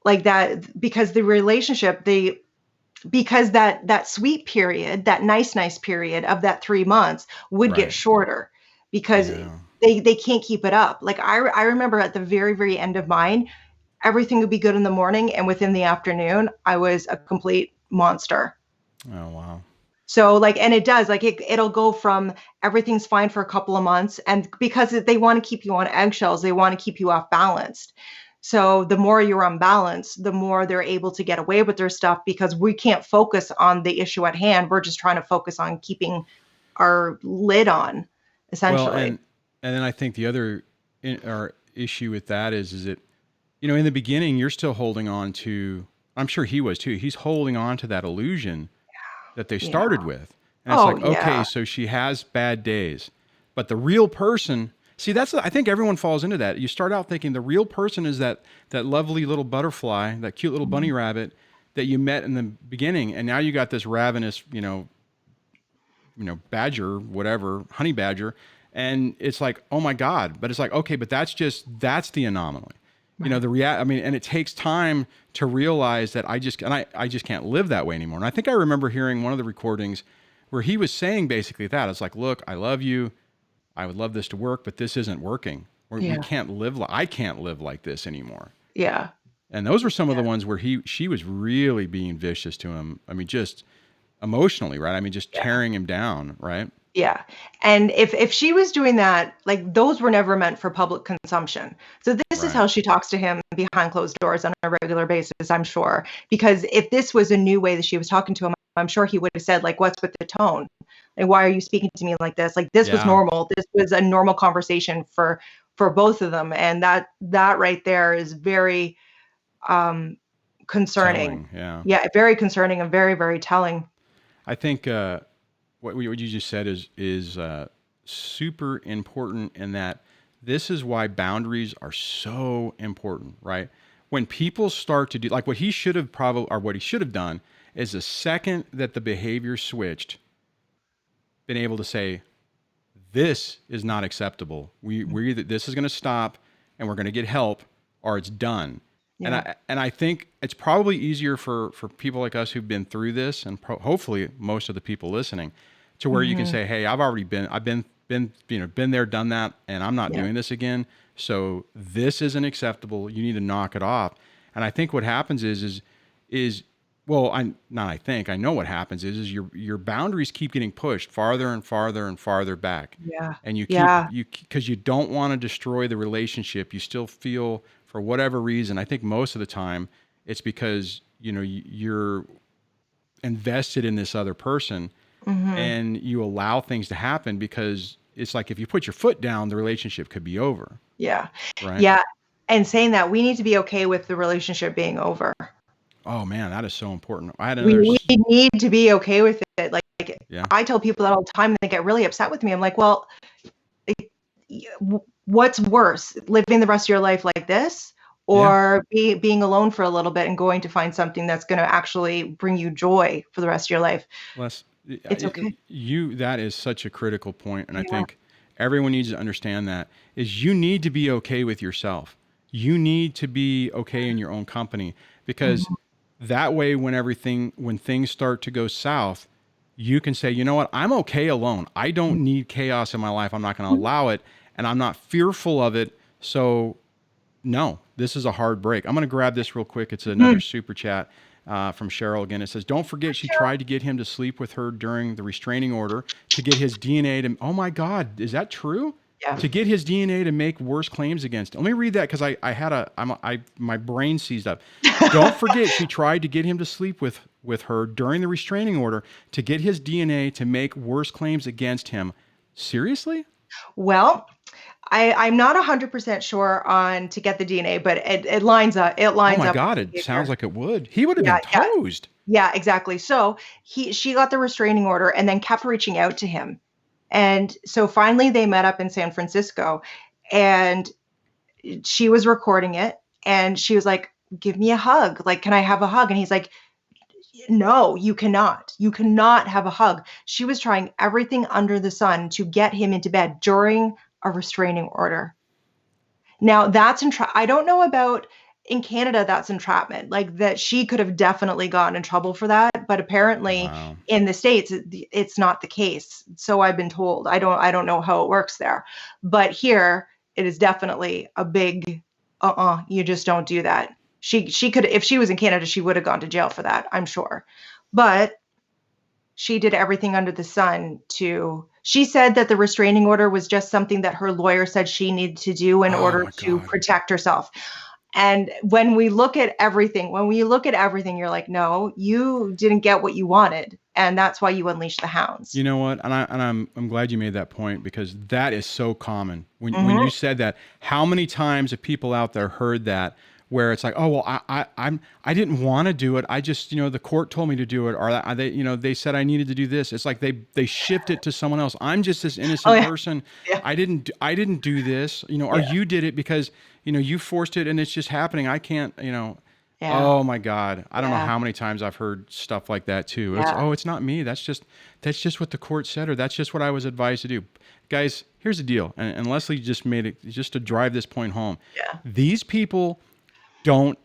[SPEAKER 2] like, that, because the relationship, because that sweet period, that nice period of that 3 months would get
[SPEAKER 1] Right.
[SPEAKER 2] shorter because
[SPEAKER 1] Yeah.
[SPEAKER 2] they can't keep it up. Like I remember at the very end of mine, everything would be good in the morning, and within the afternoon, I was a complete monster.
[SPEAKER 1] Oh, wow.
[SPEAKER 2] So like, and it does, like it'll go from everything's fine for a couple of months, and because they want to keep you on eggshells, they want to keep you off balanced. So the more you're unbalanced, the more they're able to get away with their stuff because we can't focus on the issue at hand. We're just trying to focus on keeping our lid on,
[SPEAKER 1] Well,
[SPEAKER 2] essentially.
[SPEAKER 1] and then I think the other or issue with that is it, in the beginning, you're still holding on to, I'm sure he was too. He's holding on to that illusion that they
[SPEAKER 2] Yeah.
[SPEAKER 1] started with. And it's
[SPEAKER 2] Oh,
[SPEAKER 1] like, okay,
[SPEAKER 2] yeah.
[SPEAKER 1] so she has bad days, but the real person, see, I think everyone falls into that. You start out thinking the real person is that lovely little butterfly, that cute little bunny rabbit that you met in the beginning. And now you got this ravenous, badger, whatever, honey badger. And it's like, oh my God. But it's like, okay, but that's the anomaly. And it takes time to realize that I just can't live that way anymore. And I think I remember hearing one of the recordings where he was saying basically that. It's like, look, I love you. I would love this to work, but this isn't working. We
[SPEAKER 2] Yeah.
[SPEAKER 1] can't live. I can't live like this anymore.
[SPEAKER 2] Yeah.
[SPEAKER 1] And those were some of the ones where she was really being vicious to him. I mean, just emotionally, right? I mean, just tearing him down, right?
[SPEAKER 2] Yeah. And if she was doing that, like those were never meant for public consumption. So this is
[SPEAKER 1] Right.
[SPEAKER 2] how she talks to him behind closed doors on a regular basis, I'm sure. Because if this was a new way that she was talking to him, I'm sure he would have said, like, what's with the tone? Like, why are you speaking to me like this? Like, this was
[SPEAKER 1] Yeah.
[SPEAKER 2] normal. This was a normal conversation for both of them. And that right there is very concerning.
[SPEAKER 1] Telling, yeah.
[SPEAKER 2] Yeah, very concerning and very, very telling.
[SPEAKER 1] I think what you just said is super important in that this is why boundaries are so important, right? When people start to do like what he should have done is the second that the behavior switched, been able to say, this is not acceptable. We're either this is going to stop and we're going to get help or it's done.
[SPEAKER 2] Yeah.
[SPEAKER 1] And I think it's probably easier for people like us who've been through this, and hopefully most of the people listening, to where you can say, "Hey, I've been there, done that, and I'm not doing this again. So this isn't acceptable. You need to knock it off." And I think what happens is well, I know what happens is your boundaries keep getting pushed farther and farther and farther back.
[SPEAKER 2] Yeah.
[SPEAKER 1] And you
[SPEAKER 2] Yeah.
[SPEAKER 1] because you don't want to destroy the relationship. You still feel, for whatever reason, I think most of the time it's because, you're invested in this other person and you allow things to happen because it's like, if you put your foot down, the relationship could be over.
[SPEAKER 2] Yeah.
[SPEAKER 1] Right.
[SPEAKER 2] Yeah. And saying that, we need to be okay with the relationship being over.
[SPEAKER 1] Oh man, that is so important. I had
[SPEAKER 2] We
[SPEAKER 1] another,
[SPEAKER 2] need to be okay with it. Like
[SPEAKER 1] yeah.
[SPEAKER 2] I tell people that all the time and they get really upset with me. I'm like, well, what's worse, living the rest of your life like this or being alone for a little bit and going to find something that's going to actually bring you joy for the rest of your life? It's okay.
[SPEAKER 1] That is such a critical point. And I think everyone needs to understand that is you need to be okay with yourself. You need to be okay in your own company because that way, when things start to go south, you can say, you know what, I'm okay alone. I don't need chaos in my life. I'm not going to allow it. And I'm not fearful of it. So no, this is a hard break. I'm going to grab this real quick. It's another super chat from Cheryl again. It says, don't forget she tried to get him to sleep with her during the restraining order to get his DNA to, oh my God, is that true?
[SPEAKER 2] Yeah.
[SPEAKER 1] To get his DNA to make worse claims against him. Let me read that because my brain seized up. Don't forget she tried to get him to sleep with her during the restraining order to get his DNA to make worse claims against him. Seriously?
[SPEAKER 2] Well, I'm not 100% sure on to get the DNA, but it lines up. It lines up.
[SPEAKER 1] Oh my God, it sounds like it would. He would have been toast.
[SPEAKER 2] Yeah, exactly. So she got the restraining order and then kept reaching out to him And so finally they met up in San Francisco, and she was recording it, and she was like, give me a hug. Like, can I have a hug? And he's like, no, you cannot. You cannot have a hug. She was trying everything under the sun to get him into bed during a restraining order. Now that's I don't know about in Canada, that's entrapment. Like that she could have definitely gotten in trouble for that, but apparently
[SPEAKER 1] Wow.
[SPEAKER 2] in the States it's not the case. So I've been told. I don't know how it works there. But here it is definitely a big you just don't do that. She could, if she was in Canada, she would have gone to jail for that, I'm sure. But she did everything under the sun she said that the restraining order was just something that her lawyer said she needed to do in
[SPEAKER 1] Oh
[SPEAKER 2] order
[SPEAKER 1] my
[SPEAKER 2] to
[SPEAKER 1] God.
[SPEAKER 2] protect herself. And when we look at everything, you're like, no, you didn't get what you wanted. And that's why you unleashed the hounds.
[SPEAKER 1] You know what? And I'm glad you made that point, because that is so common. When you
[SPEAKER 2] Mhm.
[SPEAKER 1] said that, how many times have people out there heard that, where it's like, oh well, I didn't want to do it. I just, the court told me to do it, or they said I needed to do this. It's like they shift it to someone else. I'm just this
[SPEAKER 2] Oh
[SPEAKER 1] innocent
[SPEAKER 2] yeah.
[SPEAKER 1] person.
[SPEAKER 2] Yeah.
[SPEAKER 1] I didn't do this, or
[SPEAKER 2] Yeah.
[SPEAKER 1] you did it because you forced it and it's just happening. I can't,
[SPEAKER 2] Yeah.
[SPEAKER 1] Oh my God. I don't know
[SPEAKER 2] Yeah.
[SPEAKER 1] how many times I've heard stuff like that too.
[SPEAKER 2] Yeah.
[SPEAKER 1] It's not me. That's just what the court said, or that's just what I was advised to do. Guys, here's the deal. And Leslie just made it just to drive this point home.
[SPEAKER 2] Yeah.
[SPEAKER 1] These people don't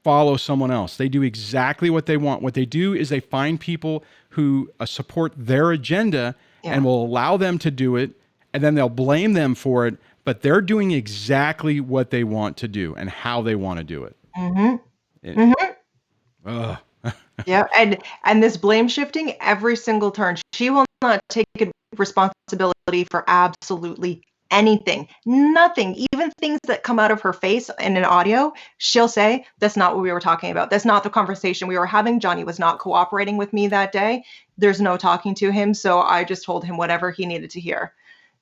[SPEAKER 1] follow someone else. They do exactly what they want. What they do is they find people who support their agenda
[SPEAKER 2] Yeah.
[SPEAKER 1] and will allow them to do it, and then they'll blame them for it, but they're doing exactly what they want to do and how they want to do it.
[SPEAKER 2] Mhm.
[SPEAKER 1] It-
[SPEAKER 2] Mhm.
[SPEAKER 1] ugh.
[SPEAKER 2] Yeah, and this blame shifting every single turn. She will not take responsibility for absolutely anything. Nothing. Even things that come out of her face in an audio, she'll say, that's not what we were talking about. That's not the conversation we were having. Johnny was not cooperating with me that day. There's no talking to him, so I just told him whatever he needed to hear.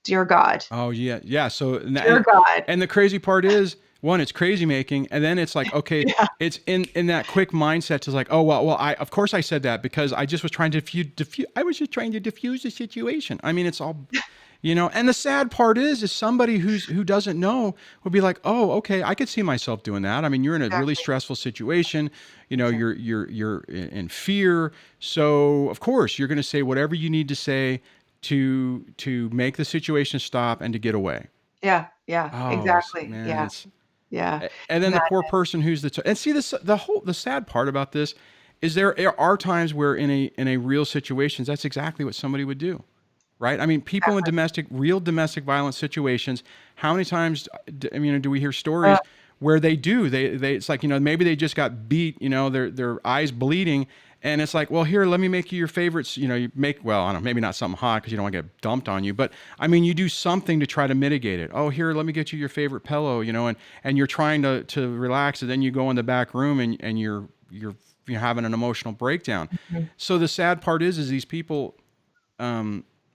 [SPEAKER 2] Dear God.
[SPEAKER 1] Oh yeah, yeah. So
[SPEAKER 2] Dear God.
[SPEAKER 1] and the crazy part is, one, it's crazy making, and then it's like, okay,
[SPEAKER 2] Yeah.
[SPEAKER 1] it's in that quick mindset to like, oh well, I of course I said that because I just was trying to diffuse. I was just trying to diffuse the situation. I mean, it's all, And the sad part is somebody who doesn't know would be like, oh, okay, I could see myself doing that. I mean, you're in a really
[SPEAKER 2] Exactly.
[SPEAKER 1] stressful situation. You're in fear, so of course you're going to say whatever you need to say to make the situation stop and to get away.
[SPEAKER 2] Yeah, yeah,
[SPEAKER 1] Oh
[SPEAKER 2] exactly.
[SPEAKER 1] man,
[SPEAKER 2] Yeah,
[SPEAKER 1] it's
[SPEAKER 2] yeah.
[SPEAKER 1] and then the poor person who's and see this the sad part about this is there are times where in a real situations that's exactly what somebody would do, right? I mean, people in real domestic violence situations. How many times do we hear stories where they it's like maybe they just got beat, their eyes bleeding. And it's like, well, here, let me make you your favorites. You make, well, I don't know, maybe not something hot because you don't want to get dumped on you. But I mean, you do something to try to mitigate it. Oh, here, let me get you your favorite pillow, and you're trying to relax. And then you go in the back room and you're having an emotional breakdown.
[SPEAKER 2] Mhm.
[SPEAKER 1] So the sad part is these people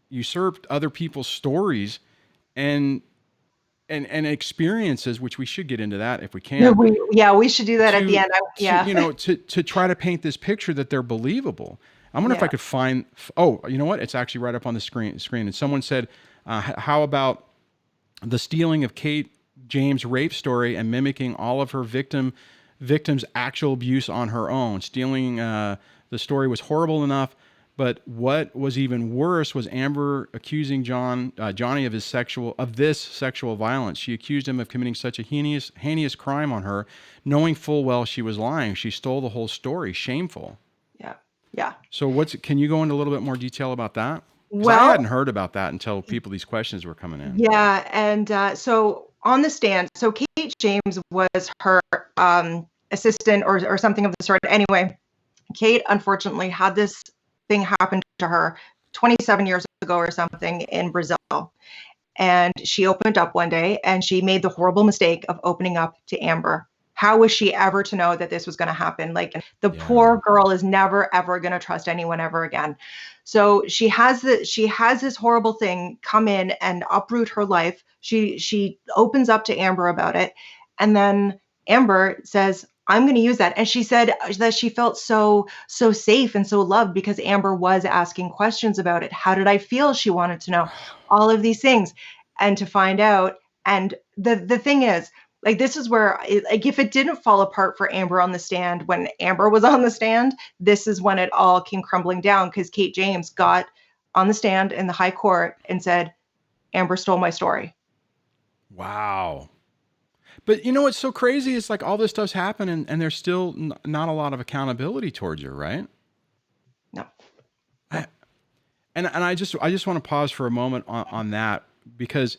[SPEAKER 1] usurped other people's stories and experiences, which we should get into that if we
[SPEAKER 2] Yeah,
[SPEAKER 1] can,
[SPEAKER 2] we should do that at the end. Yeah.
[SPEAKER 1] to try to paint this picture that they're believable. I wonder if I
[SPEAKER 2] Yeah.
[SPEAKER 1] could find. Oh, you know what? It's actually right up on the screen. And someone said, "How about the stealing of Kate James' rape story and mimicking all of her victim's actual abuse on her own? Stealing the story was horrible enough." But what was even worse was Amber accusing Johnny of this sexual violence. She accused him of committing such a heinous crime on her, knowing full well she was lying. She stole the whole story. Shameful.
[SPEAKER 2] Yeah. Yeah.
[SPEAKER 1] So can you go into a little bit more detail about that? Because I
[SPEAKER 2] Well,
[SPEAKER 1] hadn't heard about that until these questions were coming in.
[SPEAKER 2] yeah, and so on the stand, so Kate James was her assistant or something of the sort. Anyway, Kate unfortunately had this thing happen to her 27 years ago or something in Brazil. And she opened up one day and she made the horrible mistake of opening up to Amber. How was she ever to know that this was going to happen? Like the poor girl is never, ever going to trust anyone ever again. So she has this horrible thing come in and uproot her life. She opens up to Amber about it. And then Amber says, I'm going to use that. And she said that she felt so safe and so loved because Amber was asking questions about it. How did I feel? She wanted to know all of these things and to find out. And the thing is, like, this is where, like, if it didn't fall apart for Amber on the stand, when Amber was on the stand, this is when it all came crumbling down, because Kate James got on the stand in the high court and said, Amber stole my story.
[SPEAKER 1] Wow. But you know what's so crazy is, like, all this stuff's happening and there's still not a lot of accountability towards her, right?
[SPEAKER 2] No.
[SPEAKER 1] And I just want to pause for a moment on that, because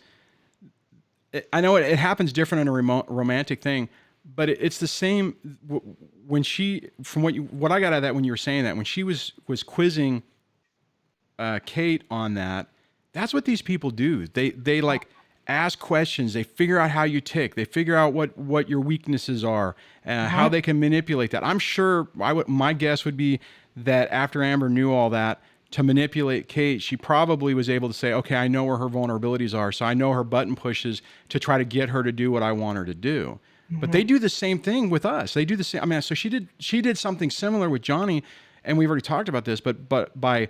[SPEAKER 1] I know it happens different in a romantic thing, but it's the same when she, from what I got out of that when you were saying that, when she was quizzing Kate on that, that's what these people do. They like ask questions. They figure out how you tick. They figure out what your weaknesses are, how they can manipulate that. I'm sure my guess would be that after Amber knew all that, to manipulate Kate, she probably was able to say, okay, I know where her vulnerabilities are, so I know her button pushes to try to get her to do what I want her to do. But they do the same thing with us. They do the same. I mean, so she did something similar with Johnny, and we've already talked about this, but by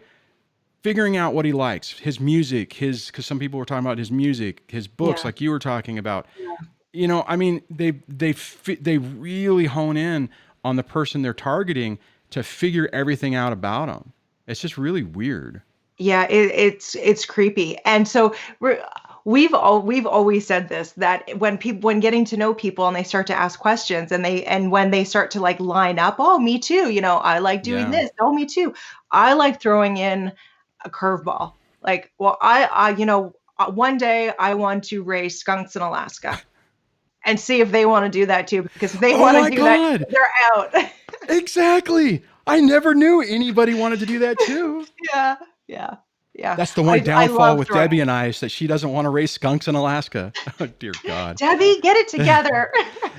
[SPEAKER 1] figuring out what he likes, his music, because some people were talking about his music, his books, like you were talking about. You know, I mean, they really hone in on the person they're targeting to figure everything out about them. It's just really weird.
[SPEAKER 2] Yeah, it's creepy. And so we've always said this, that when getting to know people and they start to ask questions, and when they start to, like, line up, oh, me too, you know, I like doing this. Oh, me too. I like throwing in a curveball. Like, well, I you know, one day I want to raise skunks in Alaska and see if they want to do that too, because if they want to do that, they're out.
[SPEAKER 1] Exactly. I never knew anybody wanted to do that too.
[SPEAKER 2] Yeah.
[SPEAKER 1] That's the one downfall with Debbie and I, is that she doesn't want to raise skunks in Alaska. Oh, dear God.
[SPEAKER 2] Debbie, get it together.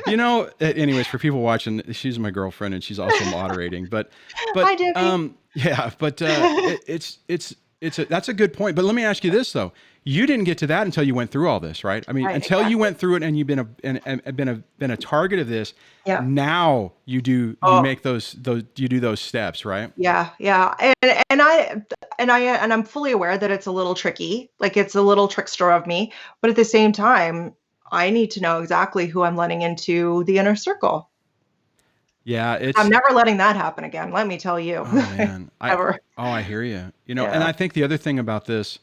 [SPEAKER 1] You know, anyways, for people watching, she's my girlfriend and she's also moderating. But
[SPEAKER 2] Hi, Debbie.
[SPEAKER 1] yeah, but that's a good point. But let me ask you this though: you didn't get to that until you went through all this, right? I mean, until you went through it and you've been a target of this.
[SPEAKER 2] Yeah.
[SPEAKER 1] Now you do make those you do those steps, right?
[SPEAKER 2] Yeah. And I'm fully aware that it's a little tricky, like it's a little trickster of me, but at the same time, I need to know exactly who I'm letting into the inner circle.
[SPEAKER 1] Yeah,
[SPEAKER 2] I'm never letting that happen again. Let me tell you.
[SPEAKER 1] Oh man,
[SPEAKER 2] Ever.
[SPEAKER 1] I hear you. You know, and I think the other thing about this,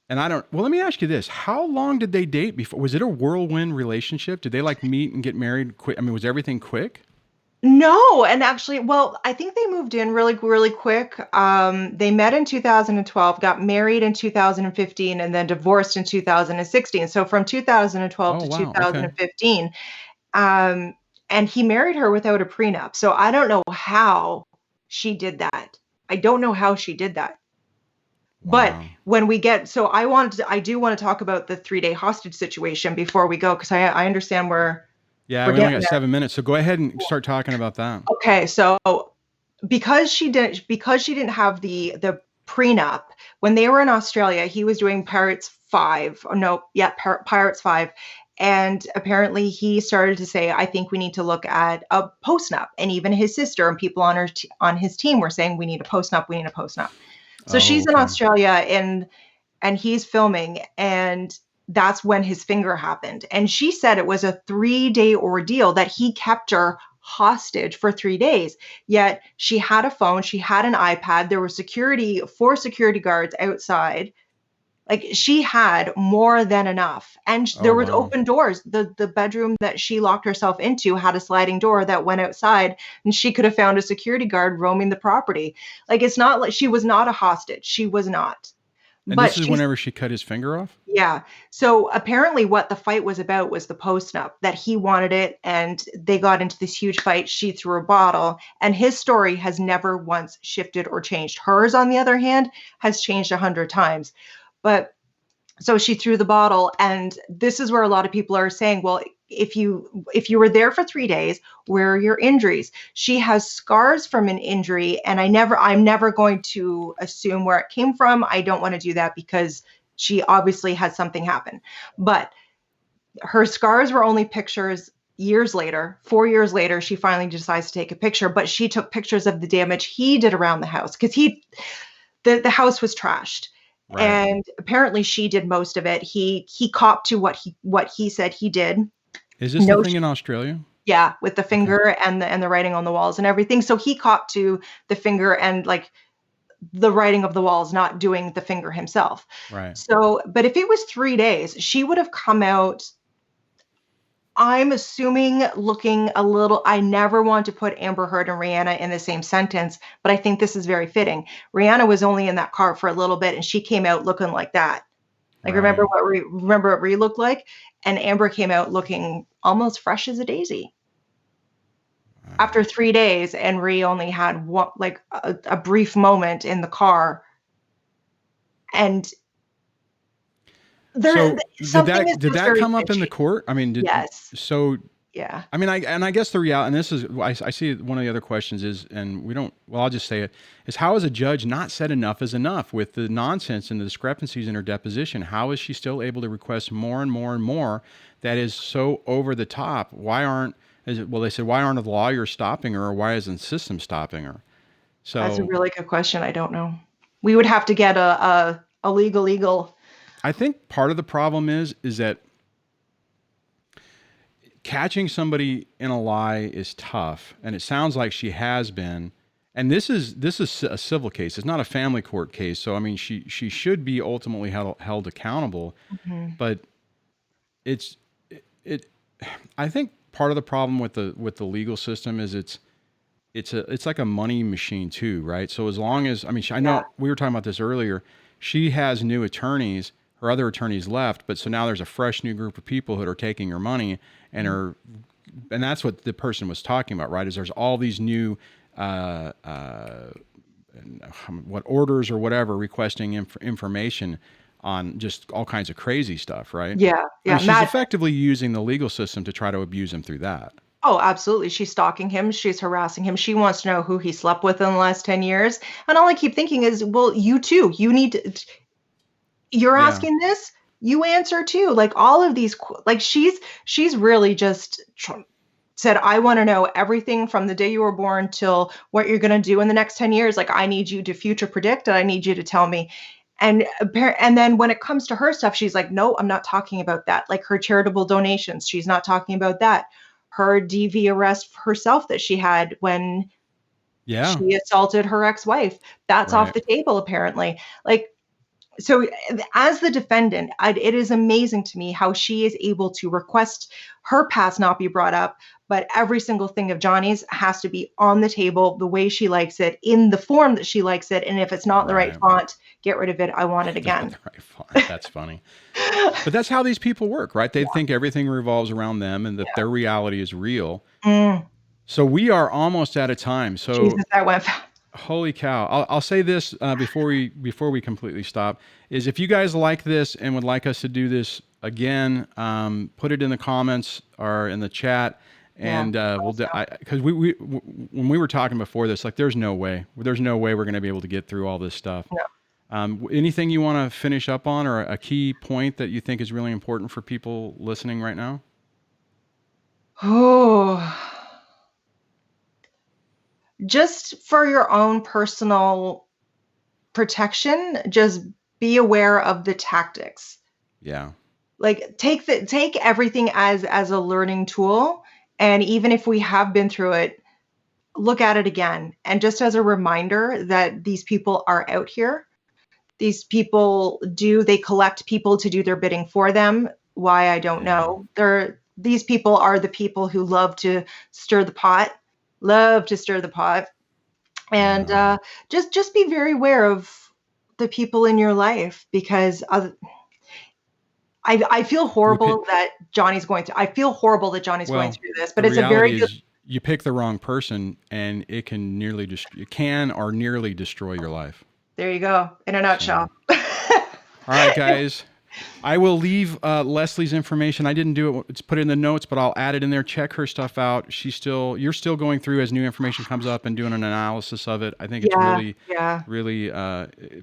[SPEAKER 1] and well, let me ask you this: how long did they date before? Was it a whirlwind relationship? Did they like meet and get married quick? I mean, was everything quick?
[SPEAKER 2] No, and actually, well, I think they moved in really, really quick. They met in 2012, got married in 2015, and then divorced in 2016. So from 2012 to 2015, and he married her without a prenup. So I don't know how she did that. I don't know how she did that. But when we get, so I do want to talk about the 3-day hostage situation before we go, because I understand where.
[SPEAKER 1] Yeah, we only got 7 minutes, so go ahead and start talking about that.
[SPEAKER 2] Okay, so because she didn't have the prenup, when they were in Australia, he was doing Pirates 5. Pirates 5. And apparently he started to say, I think we need to look at a postnup. And even his sister and people on his team were saying, we need a postnup. So she's in Australia and he's filming, and that's when his finger happened. And she said it was a 3-day ordeal, that he kept her hostage for 3 days. Yet she had a phone, she had an iPad, there were 4 security guards outside. Like, she had more than enough. And there was open doors. The bedroom that she locked herself into had a sliding door that went outside, and she could have found a security guard roaming the property. Like, it's not like she was not a hostage. She was not.
[SPEAKER 1] And this is whenever she cut his finger off?
[SPEAKER 2] Yeah. So apparently what the fight was about was the postnup, that he wanted it, and they got into this huge fight. She threw a bottle, and his story has never once shifted or changed. Hers, on the other hand, has changed 100 times. But so she threw the bottle, and this is where a lot of people are saying, well, if you were there for 3 days, where are your injuries? She has scars from an injury, and I'm never going to assume where it came from. I don't want to do that because she obviously had something happen. But her scars were only pictures years later, 4 years later, she finally decides to take a picture, but she took pictures of the damage he did around the house because the house was trashed.
[SPEAKER 1] Right.
[SPEAKER 2] And apparently she did most of it. He copped to what he said he did.
[SPEAKER 1] Is this the
[SPEAKER 2] No,
[SPEAKER 1] thing in Australia?
[SPEAKER 2] yeah, with the
[SPEAKER 1] Okay.
[SPEAKER 2] finger and the writing on the walls and everything. So he copped to the finger and like the writing of the walls, not doing the finger himself.
[SPEAKER 1] Right.
[SPEAKER 2] So, but if it was 3 days, she would have come out, I'm assuming, looking a little. I never want to put Amber Heard and Rihanna in the same sentence, but I think this is very fitting. Rihanna was only in that car for a little bit, and she came out looking like that. Like,
[SPEAKER 1] Right.
[SPEAKER 2] remember what Ree looked like, and Amber came out looking almost fresh as a daisy after 3 days, and Ree only had one, like a brief moment in the car, and
[SPEAKER 1] So
[SPEAKER 2] something is
[SPEAKER 1] did
[SPEAKER 2] just
[SPEAKER 1] that
[SPEAKER 2] very
[SPEAKER 1] come up in the
[SPEAKER 2] fishy.
[SPEAKER 1] court? I mean,
[SPEAKER 2] Yes,
[SPEAKER 1] so
[SPEAKER 2] yeah.
[SPEAKER 1] I mean, I guess the reality, and this is, I see one of the other questions is, and we don't, well, I'll just say it, is how is a judge not said enough is enough with the nonsense and the discrepancies in her deposition? How is she still able to request more and more and more that is so over the top? Why aren't, well, they said, why aren't the lawyers stopping her, or why isn't the system stopping her?
[SPEAKER 2] That's a
[SPEAKER 1] So
[SPEAKER 2] really good question. I don't know. We would have to get a legal.
[SPEAKER 1] I think part of the problem is that catching somebody in a lie is tough, and it sounds like she has been. And this is a civil case. It's not a family court case. So I mean, she should be ultimately held accountable.
[SPEAKER 2] Mhm.
[SPEAKER 1] But it's it. I think part of the problem with the legal system is it's like a money machine too, right? So as long as, I mean, I
[SPEAKER 2] Yeah.
[SPEAKER 1] know we were talking about this earlier. She has new attorneys. Her other attorneys left, but so now there's a fresh new group of people that are taking her money and are, and that's what the person was talking about, right? Is there's all these new, uh, uh, what orders or whatever requesting information on just all kinds of crazy stuff, right?
[SPEAKER 2] Yeah,
[SPEAKER 1] I mean,
[SPEAKER 2] yeah,
[SPEAKER 1] she's
[SPEAKER 2] Matt.
[SPEAKER 1] effectively using the legal system to try to abuse him through that.
[SPEAKER 2] Oh, absolutely. She's stalking him. She's harassing him. She wants to know who he slept with in the last 10 years. And all I keep thinking is, well, you too. You need to, you're
[SPEAKER 1] Yeah.
[SPEAKER 2] asking this, you answer too. Like all of these, like she's really just said, I want to know everything from the day you were born till what you're going to do in the next 10 years. Like I need you to future predict and I need you to tell me. And then when it comes to her stuff, she's like, no, I'm not talking about that. Like her charitable donations, she's not talking about that. Her DV arrest herself that she had when
[SPEAKER 1] Yeah.
[SPEAKER 2] she assaulted her ex-wife, that's off
[SPEAKER 1] Right.
[SPEAKER 2] the table apparently. Like, so as the defendant, it is amazing to me how she is able to request her past not be brought up, but every single thing of Johnny's has to be on the table the way she likes it, in the form that she likes it. And if it's not the right
[SPEAKER 1] Right.
[SPEAKER 2] font, get rid of it. I want it
[SPEAKER 1] Not
[SPEAKER 2] again.
[SPEAKER 1] the right font. That's funny. But that's how these people work, right? They think everything revolves around them and that their reality is real.
[SPEAKER 2] Mm,
[SPEAKER 1] So we are almost out of time. So
[SPEAKER 2] Jesus, that went fast.
[SPEAKER 1] holy cow! I'll say this before we completely stop: is if you guys like this and would like us to do this again, put it in the comments or in the chat,
[SPEAKER 2] Yeah.
[SPEAKER 1] and we'll because when we were talking before this, like there's no way we're going to be able to get through all this stuff.
[SPEAKER 2] No.
[SPEAKER 1] Anything you want to finish up on, or a key point that you think is really important for people listening right now?
[SPEAKER 2] Oh, just for your own personal protection, just be aware of the tactics.
[SPEAKER 1] Yeah.
[SPEAKER 2] Like take everything as a learning tool, and even if we have been through it, look at it again. And just as a reminder that these people are out here. These people they collect people to do their bidding for them. Why, I don't
[SPEAKER 1] Yeah.
[SPEAKER 2] know. These people are the people who love to stir the pot, love to stir the pot. And
[SPEAKER 1] Yeah.
[SPEAKER 2] just be very aware of the people in your life, because I feel horrible that Johnny's going through. I feel horrible that Johnny's going
[SPEAKER 1] Well,
[SPEAKER 2] through this,
[SPEAKER 1] the
[SPEAKER 2] but it's a very
[SPEAKER 1] reality
[SPEAKER 2] good.
[SPEAKER 1] is you pick the wrong person and it can nearly it can or nearly destroy your life.
[SPEAKER 2] There you go, in a nutshell.
[SPEAKER 1] All right, guys. I will leave Leslie's information. I didn't do it. It's put it in the notes, but I'll add it in there. Check her stuff out. You're still going through as new information comes up and doing an analysis of it. I think it's
[SPEAKER 2] Yeah,
[SPEAKER 1] really,
[SPEAKER 2] yeah.
[SPEAKER 1] really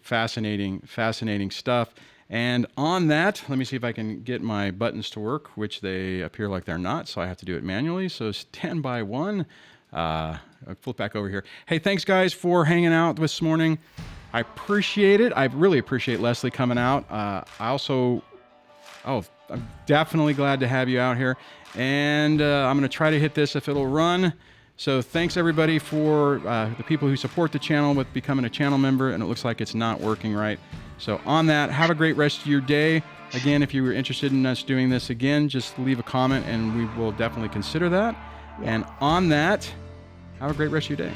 [SPEAKER 1] fascinating stuff. And on that, let me see if I can get my buttons to work, which they appear like they're not, so I have to do it manually. So stand by one. I'll flip back over here. Hey, thanks guys for hanging out this morning. I appreciate it. I really appreciate Leslee coming out. I'm definitely glad to have you out here. And I'm going to try to hit this if it'll run. So thanks everybody for the people who support the channel with becoming a channel member, and it looks like it's not working right. So on that, have a great rest of your day. Again, if you were interested in us doing this again, just leave a comment and we will definitely consider that. And on that, have a great rest of your day.